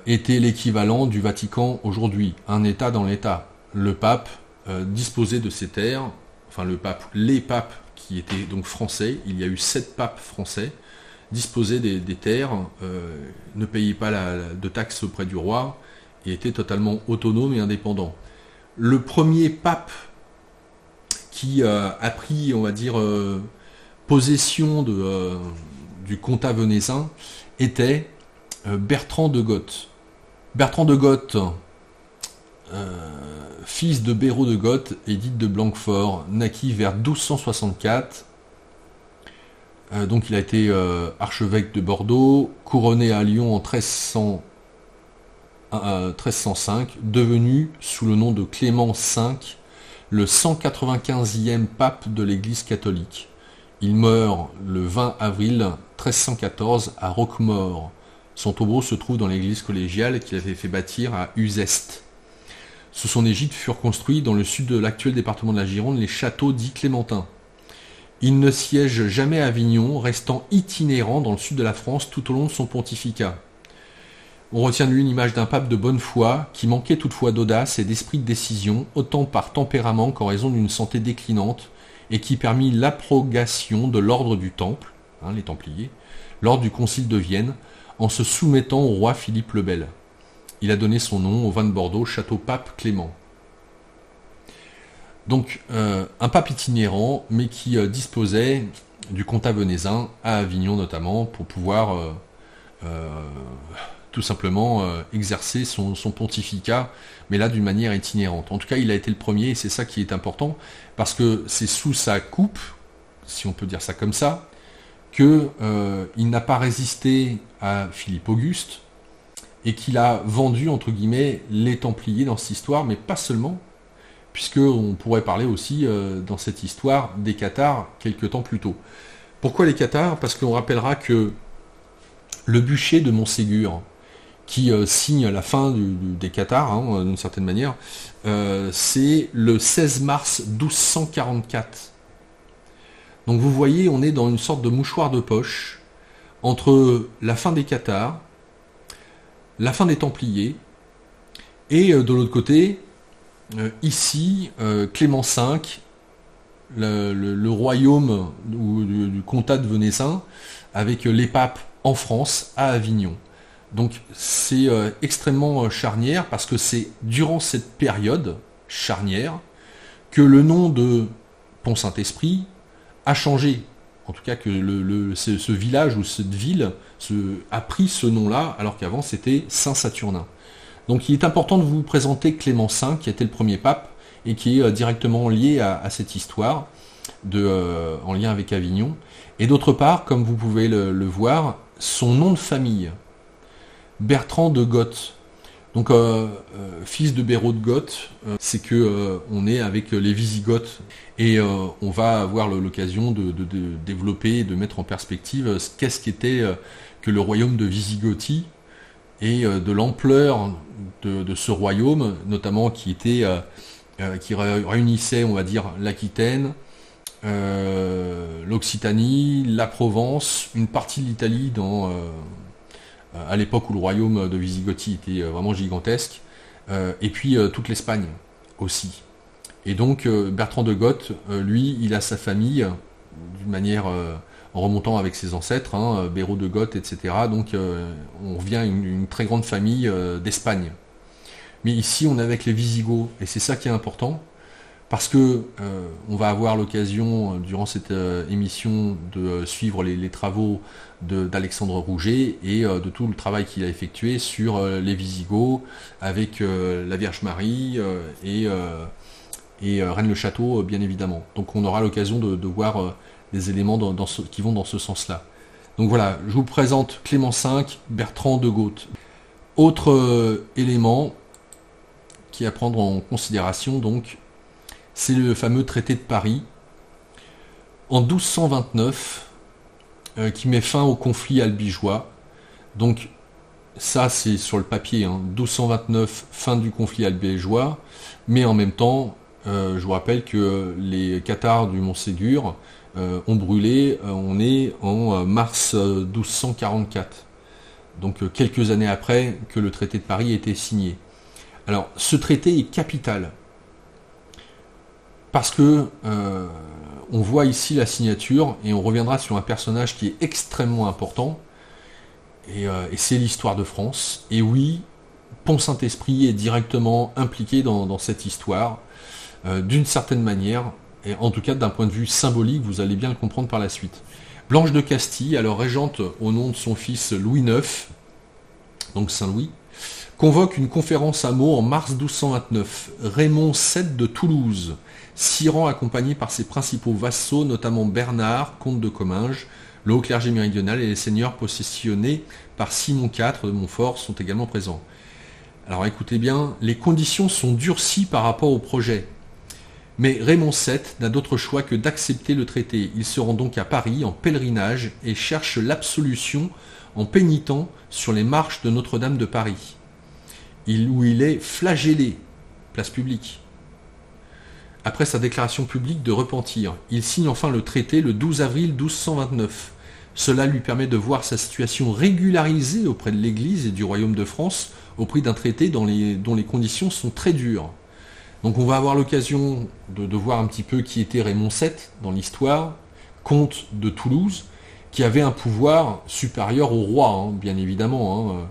était l'équivalent du Vatican aujourd'hui, un État dans l'État. Le pape disposait de ces terres, enfin les papes qui étaient donc français, il y a eu 7 papes français, disposaient des terres, ne payaient pas de taxes auprès du roi et étaient totalement autonomes et indépendants. Le premier pape qui a pris, on va dire, possession du comtat venaissin était Bertrand de Goth. Bertrand de Goth, fils de Béraud de Goth et Édith de Blanquefort, naquit vers 1264. Donc il a été archevêque de Bordeaux, couronné à Lyon en 1305, devenu sous le nom de Clément V le 195e pape de l'Église catholique. Il meurt le 20 avril 1314 à Roquemaure. Son tombeau se trouve dans l'église collégiale qu'il avait fait bâtir à Uzeste. Sous son égide furent construits dans le sud de l'actuel département de la Gironde les châteaux dits clémentins. Il ne siège jamais à Avignon, restant itinérant dans le sud de la France tout au long de son pontificat. On retient de lui une image d'un pape de bonne foi, qui manquait toutefois d'audace et d'esprit de décision, autant par tempérament qu'en raison d'une santé déclinante, et qui permit l'abrogation de l'ordre du Temple, les Templiers, lors du concile de Vienne, en se soumettant au roi Philippe le Bel. Il a donné son nom au vin de Bordeaux, château Pape Clément. Donc, un pape itinérant, mais qui disposait du comtat venaissin, à Avignon notamment, pour pouvoir tout simplement exercer son pontificat, mais là d'une manière itinérante. En tout cas, il a été le premier, et c'est ça qui est important, parce que c'est sous sa coupe, si on peut dire ça comme ça, qu'il n'a pas résisté à Philippe Auguste, et qu'il a vendu, entre guillemets, les Templiers dans cette histoire, mais pas seulement, puisqu'on pourrait parler aussi, dans cette histoire, des cathares quelques temps plus tôt. Pourquoi les cathares ? Parce qu'on rappellera que le bûcher de Montségur, qui signe la fin des cathares, d'une certaine manière, c'est le 16 mars 1244. Donc vous voyez, on est dans une sorte de mouchoir de poche entre la fin des cathares, la fin des Templiers, et de l'autre côté, ici, Clément V, le royaume du comtat de venaissin, avec les papes en France, à Avignon. Donc c'est extrêmement charnière, parce que c'est durant cette période charnière que le nom de Pont-Saint-Esprit a changé. En tout cas que ce village ou cette ville a pris ce nom-là, alors qu'avant c'était Saint-Saturnin. Donc il est important de vous présenter Clément V, qui était le premier pape, et qui est directement lié à cette histoire, en lien avec Avignon. Et d'autre part, comme vous pouvez le voir, son nom de famille, Bertrand de Goth. Donc fils de Béraud de Goth, c'est que on est avec les Wisigoths, et on va avoir l'occasion de développer, de mettre en perspective qu'est-ce qu'était que le royaume de Wisigothie, et de l'ampleur de ce royaume, notamment qui réunissait, on va dire, l'Aquitaine, l'Occitanie, la Provence, une partie de l'Italie à l'époque où le royaume de Visigothie était vraiment gigantesque, et puis toute l'Espagne aussi. Et donc Bertrand de Goth, lui, il a sa famille, d'une manière en remontant avec ses ancêtres, Béraud de Goth, etc. Donc on revient à une très grande famille d'Espagne. Mais ici, on est avec les Visigoths, et c'est ça qui est important, parce que on va avoir l'occasion, durant cette émission, de suivre les travaux d'Alexandre Rouget et de tout le travail qu'il a effectué sur les Visigoths, avec la Vierge Marie et Rennes-le-Château, bien évidemment. Donc on aura l'occasion de voir des éléments qui vont dans ce sens-là. Donc voilà, je vous présente Clément V, Bertrand de Goth. Autre élément qui est à prendre en considération, donc, c'est le fameux traité de Paris, en 1229, qui met fin au conflit albigeois. Donc ça, c'est sur le papier, 1229, fin du conflit albigeois, mais en même temps, je vous rappelle que les cathares du Montségur ont brûlé, on est en mars 1244, donc quelques années après que le traité de Paris a été signé. Alors, ce traité est capital, parce que on voit ici la signature, et on reviendra sur un personnage qui est extrêmement important, et c'est l'histoire de France. Et oui, Pont-Saint-Esprit est directement impliqué dans cette histoire, d'une certaine manière, et en tout cas d'un point de vue symbolique, vous allez bien le comprendre par la suite. Blanche de Castille, alors régente au nom de son fils Louis IX, donc Saint-Louis, convoque une conférence à Meaux en mars 1229. Raymond VII de Toulouse s'y rend accompagné par ses principaux vassaux, notamment Bernard, comte de Comminges, le haut clergé méridional et les seigneurs possessionnés par Simon IV de Montfort sont également présents. Alors écoutez bien, les conditions sont durcies par rapport au projet. Mais Raymond VII n'a d'autre choix que d'accepter le traité. Il se rend donc à Paris en pèlerinage et cherche l'absolution en pénitent sur les marches de Notre-Dame de Paris, où il est flagellé, place publique. Après sa déclaration publique de repentir, il signe enfin le traité le 12 avril 1229. Cela lui permet de voir sa situation régularisée auprès de l'Église et du Royaume de France au prix d'un traité dont les conditions sont très dures. Donc on va avoir l'occasion de voir un petit peu qui était Raymond VII dans l'histoire, comte de Toulouse, qui avait un pouvoir supérieur au roi, bien évidemment.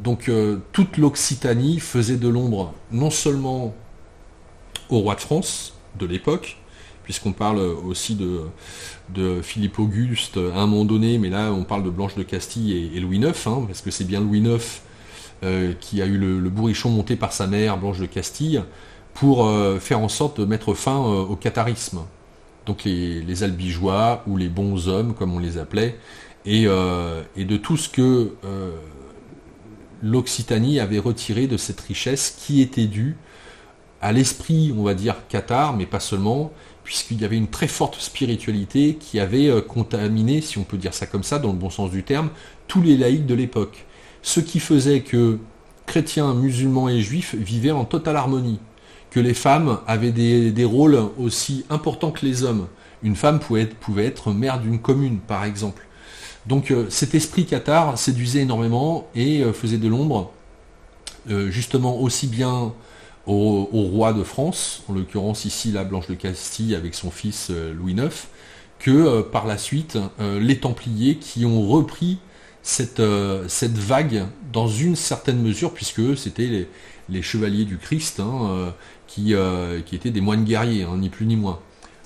Donc toute l'Occitanie faisait de l'ombre non seulement au roi de France de l'époque, puisqu'on parle aussi de Philippe Auguste à un moment donné, mais là on parle de Blanche de Castille et Louis IX, parce que c'est bien Louis IX qui a eu le bourrichon monté par sa mère, Blanche de Castille, pour faire en sorte de mettre fin au catharisme. Donc les albigeois, ou les bons hommes, comme on les appelait, et de tout ce que l'Occitanie avait retiré de cette richesse qui était due à l'esprit, on va dire, cathare, mais pas seulement, puisqu'il y avait une très forte spiritualité qui avait contaminé, si on peut dire ça comme ça, dans le bon sens du terme, tous les laïcs de l'époque. Ce qui faisait que chrétiens, musulmans et juifs vivaient en totale harmonie, que les femmes avaient des rôles aussi importants que les hommes. Une femme pouvait être mère d'une commune, par exemple. Donc cet esprit cathare séduisait énormément et faisait de l'ombre, justement aussi bien au roi de France, en l'occurrence ici la Blanche de Castille avec son fils Louis IX, que par la suite les Templiers qui ont repris cette vague dans une certaine mesure, puisque c'était les chevaliers du Christ qui étaient des moines guerriers, ni plus ni moins.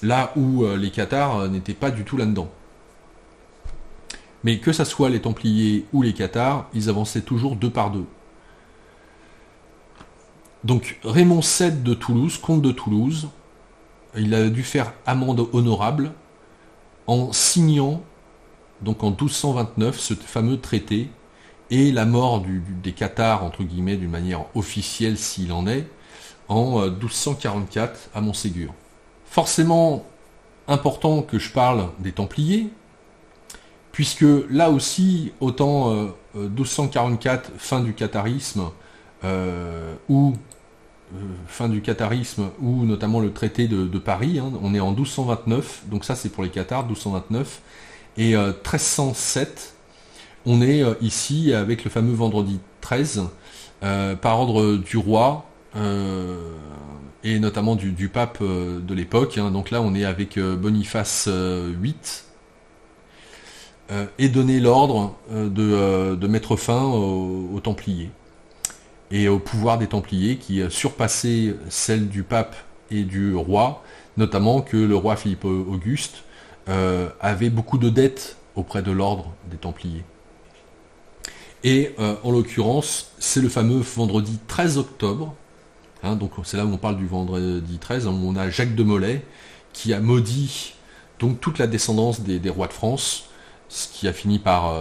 Là où les cathares n'étaient pas du tout là-dedans. Mais que ça soit les Templiers ou les cathares, ils avançaient toujours deux par deux. Donc Raymond VII de Toulouse, comte de Toulouse, il a dû faire amende honorable en signant, donc en 1229, ce fameux traité, et la mort des cathares, entre guillemets, d'une manière officielle s'il en est, en 1244 à Montségur. Forcément important que je parle des Templiers, puisque là aussi, autant 1244, fin du catharisme, où fin du catharisme, ou notamment le traité de Paris, hein, on est en 1229, donc ça c'est pour les cathares, 1229, et 1307, on est ici avec le fameux vendredi 13, par ordre du roi, et notamment du pape de l'époque, hein. Donc là on est avec Boniface VIII, et donner l'ordre de mettre fin aux Templiers et au pouvoir des Templiers qui surpassait celle du pape et du roi, notamment que le roi Philippe Auguste avait beaucoup de dettes auprès de l'ordre des Templiers. Et en l'occurrence, c'est le fameux vendredi 13 octobre, hein, donc c'est là où on parle du vendredi 13, hein, où on a Jacques de Molay qui a maudit donc toute la descendance des rois de France, ce qui a fini par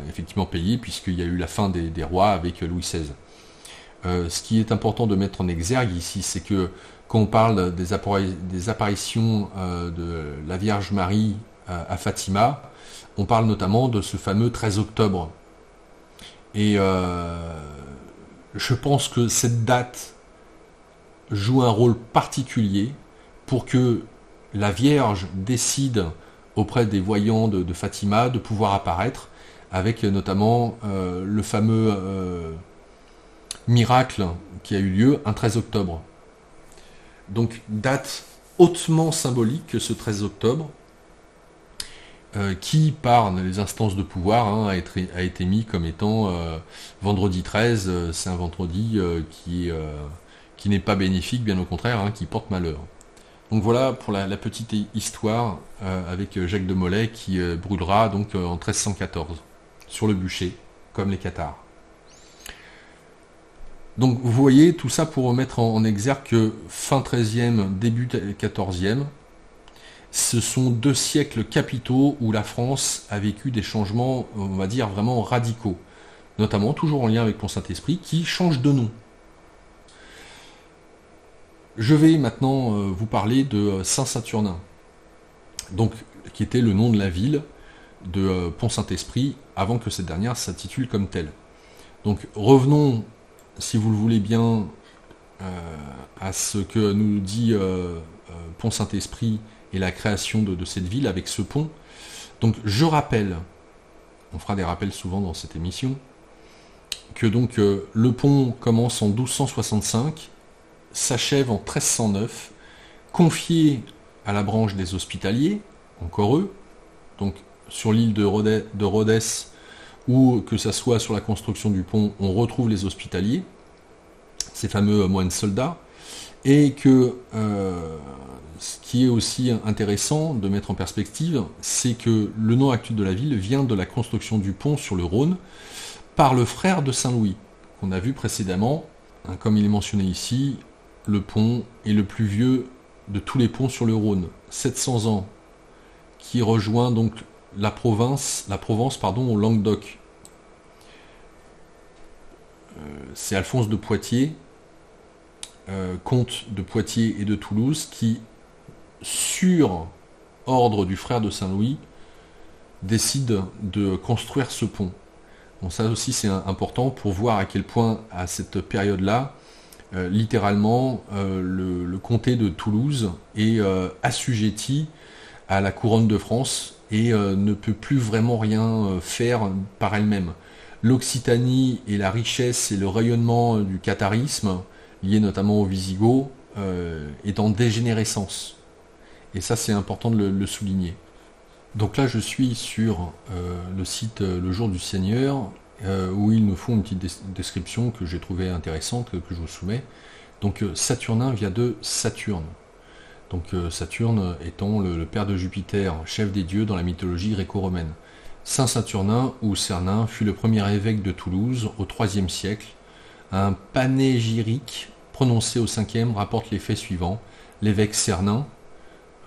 effectivement payer, puisqu'il y a eu la fin des rois avec Louis XVI. Ce qui est important de mettre en exergue ici, c'est que quand on parle des apparitions de la Vierge Marie à Fatima, on parle notamment de ce fameux 13 octobre. Et je pense que cette date joue un rôle particulier pour que la Vierge décide auprès des voyants de Fatima de pouvoir apparaître, avec notamment le fameux miracle qui a eu lieu un 13 octobre. Donc date hautement symbolique que ce 13 octobre, qui par les instances de pouvoir hein, a été mis comme étant vendredi 13, c'est un vendredi qui n'est pas bénéfique, bien au contraire, hein, qui porte malheur. Donc voilà pour la petite histoire avec Jacques de Molay qui brûlera donc en 1314 sur le bûcher, comme les cathares. Donc vous voyez tout ça pour mettre en exergue que fin 13e, début 14e, ce sont 2 siècles capitaux où la France a vécu des changements, on va dire, vraiment radicaux, notamment toujours en lien avec Pont-Saint-Esprit, qui change de nom. Je vais maintenant vous parler de Saint-Saturnin, donc, qui était le nom de la ville de Pont-Saint-Esprit avant que cette dernière s'intitule comme telle. Donc revenons, si vous le voulez bien, à ce que nous dit Pont-Saint-Esprit et la création de cette ville avec ce pont. Donc je rappelle, on fera des rappels souvent dans cette émission, que donc le pont commence en 1265, s'achève en 1309, confié à la branche des Hospitaliers, encore eux, donc sur l'île de Rhodes, ou que ça soit sur la construction du pont, on retrouve les Hospitaliers, ces fameux moines soldats, et que ce qui est aussi intéressant de mettre en perspective, c'est que le nom actuel de la ville vient de la construction du pont sur le Rhône par le frère de Saint-Louis, qu'on a vu précédemment. Hein, comme il est mentionné ici, le pont est le plus vieux de tous les ponts sur le Rhône, 700 ans, qui rejoint donc la Provence au Languedoc. C'est Alphonse de Poitiers, comte de Poitiers et de Toulouse, qui, sur ordre du frère de Saint-Louis, décide de construire ce pont. Bon, ça aussi c'est important pour voir à quel point, à cette période-là, littéralement, le comté de Toulouse est assujetti à la couronne de France et ne peut plus vraiment rien faire par elle-même. L'Occitanie et la richesse et le rayonnement du catharisme, lié notamment aux Visigoths, est en dégénérescence. Et ça, c'est important de le souligner. Donc là, je suis sur le site Le Jour du Seigneur, où ils nous font une petite description que j'ai trouvée intéressante, que je vous soumets. Donc Saturnin vient de Saturne. Donc Saturne étant le père de Jupiter, chef des dieux dans la mythologie gréco-romaine. Saint Saturnin ou Cernin fut le premier évêque de Toulouse au IIIe siècle. Un panégyrique prononcé au 5e rapporte les faits suivants. L'évêque Cernin,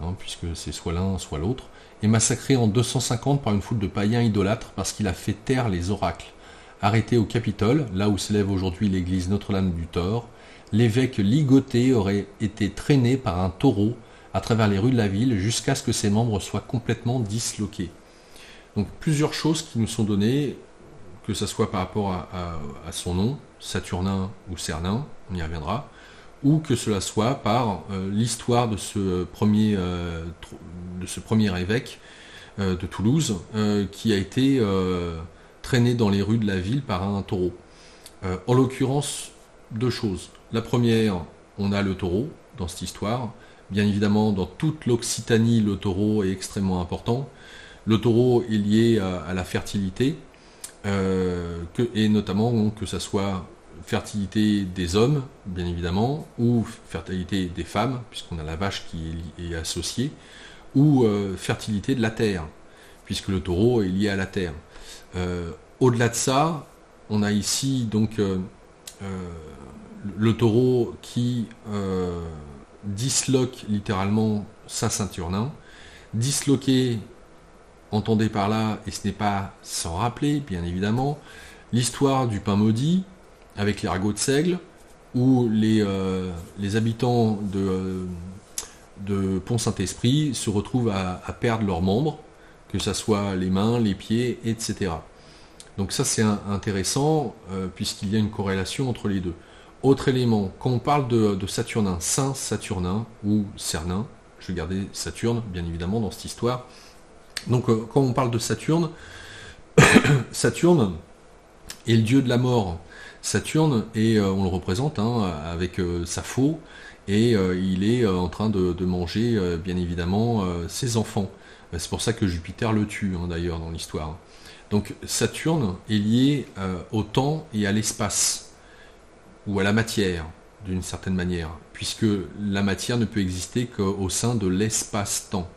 hein, puisque c'est soit l'un soit l'autre, est massacré en 250 par une foule de païens idolâtres parce qu'il a fait taire les oracles. Arrêté au Capitole, là où s'élève aujourd'hui l'église Notre-Dame du Thor, l'évêque ligoté aurait été traîné par un taureau à travers les rues de la ville jusqu'à ce que ses membres soient complètement disloqués. Donc plusieurs choses qui nous sont données, que ce soit par rapport à son nom, Saturnin ou Cernin, on y reviendra, ou que cela soit par l'histoire de ce premier évêque de Toulouse qui a été traîné dans les rues de la ville par un taureau. En l'occurrence, deux choses. La première, on a le taureau dans cette histoire. Bien évidemment, dans toute l'Occitanie, le taureau est extrêmement important. Le taureau est lié à la fertilité, et notamment que ça soit fertilité des hommes, bien évidemment, ou fertilité des femmes, puisqu'on a la vache qui est associée, ou fertilité de la terre, puisque le taureau est lié à la terre. Au-delà de ça, on a ici donc le taureau qui disloque littéralement Saint-Saturnin. Disloquer, entendez par là, et ce n'est pas sans rappeler, bien évidemment, l'histoire du pain maudit avec les ragots de seigle, où les habitants de Pont-Saint-Esprit se retrouvent à perdre leurs membres, que ce soit les mains, les pieds, etc. Donc ça c'est intéressant, puisqu'il y a une corrélation entre les deux. Autre élément, quand on parle de Saturnin, Saint Saturnin ou Cernin, je vais garder Saturne bien évidemment dans cette histoire. Donc quand on parle de Saturne, Saturne est le dieu de la mort. Saturne, et on le représente avec sa faux, et il est en train de manger bien évidemment ses enfants. C'est pour ça que Jupiter le tue d'ailleurs dans l'histoire. Donc Saturne est lié au temps et à l'espace, ou à la matière, d'une certaine manière, puisque la matière ne peut exister qu'au sein de l'espace-temps.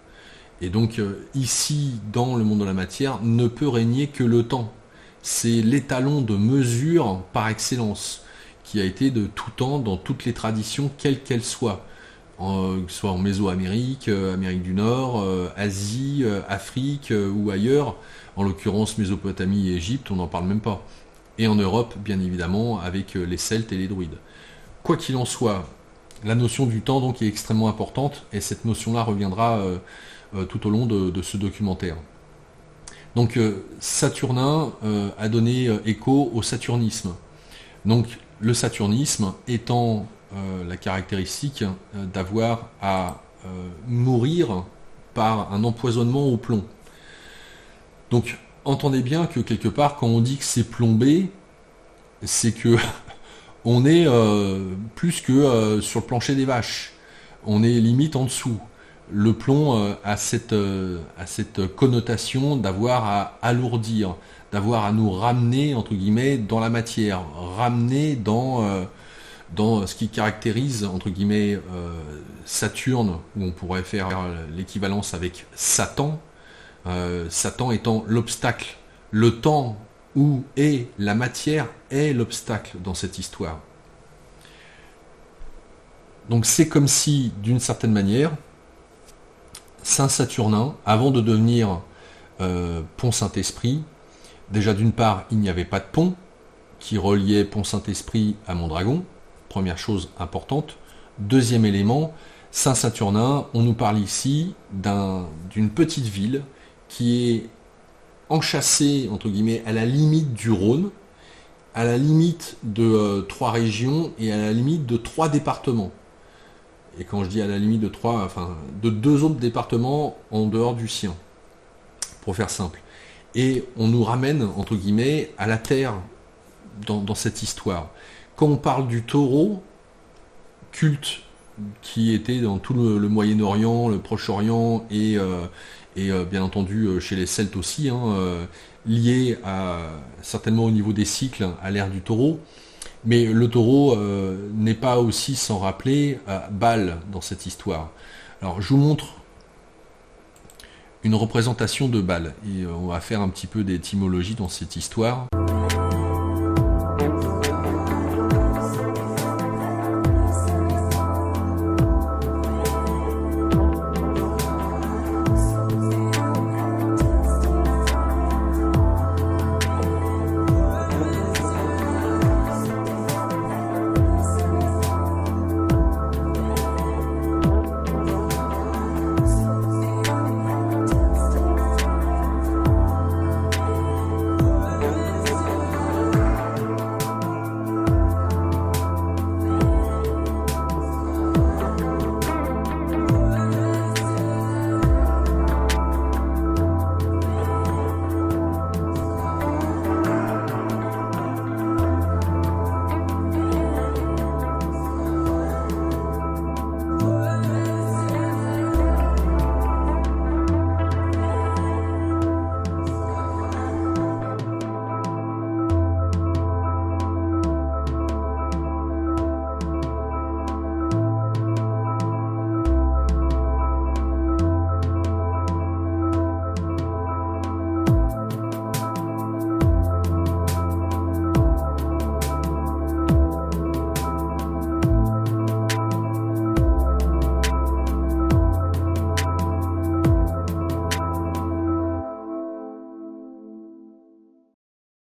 Et donc ici, dans le monde de la matière, ne peut régner que le temps. C'est l'étalon de mesure par excellence, qui a été de tout temps dans toutes les traditions, quelles qu'elles soient. Que ce soit en Mésoamérique, Amérique du Nord, Asie, Afrique ou ailleurs, en l'occurrence Mésopotamie et Égypte, on n'en parle même pas. Et en Europe, bien évidemment, avec les Celtes et les Druides. Quoi qu'il en soit, la notion du temps donc est extrêmement importante, et cette notion-là reviendra tout au long de ce documentaire. Donc Saturnin a donné écho au saturnisme. Donc le saturnisme étant la caractéristique d'avoir à mourir par un empoisonnement au plomb. Donc entendez bien que quelque part, quand on dit que c'est plombé, c'est que on est plus que sur le plancher des vaches. On est limite en dessous. Le plomb a cette connotation d'avoir à alourdir, d'avoir à nous ramener, entre guillemets, dans la matière, ramener dans ce qui caractérise, entre guillemets, Saturne, où on pourrait faire l'équivalence avec Satan, Satan étant l'obstacle. Le temps où est la matière est l'obstacle dans cette histoire. Donc c'est comme si, d'une certaine manière, Saint Saturnin, avant de devenir Pont-Saint-Esprit, déjà d'une part, il n'y avait pas de pont qui reliait Pont-Saint-Esprit à Mondragon, première chose importante. Deuxième élément, Saint Saturnin, on nous parle ici d'une petite ville qui est enchâssée, entre guillemets, à la limite du Rhône, à la limite de 3 régions et à la limite de 3 départements. Et quand je dis à la limite de 2 autres départements en dehors du sien, pour faire simple. Et on nous ramène, entre guillemets, à la terre dans cette histoire. Quand on parle du taureau, culte qui était dans tout le Moyen-Orient, le Proche-Orient et bien entendu chez les Celtes aussi, lié certainement au niveau des cycles à l'ère du taureau. Mais le taureau n'est pas aussi sans rappeler Baal dans cette histoire. Alors je vous montre une représentation de Baal, et on va faire un petit peu d'étymologie dans cette histoire.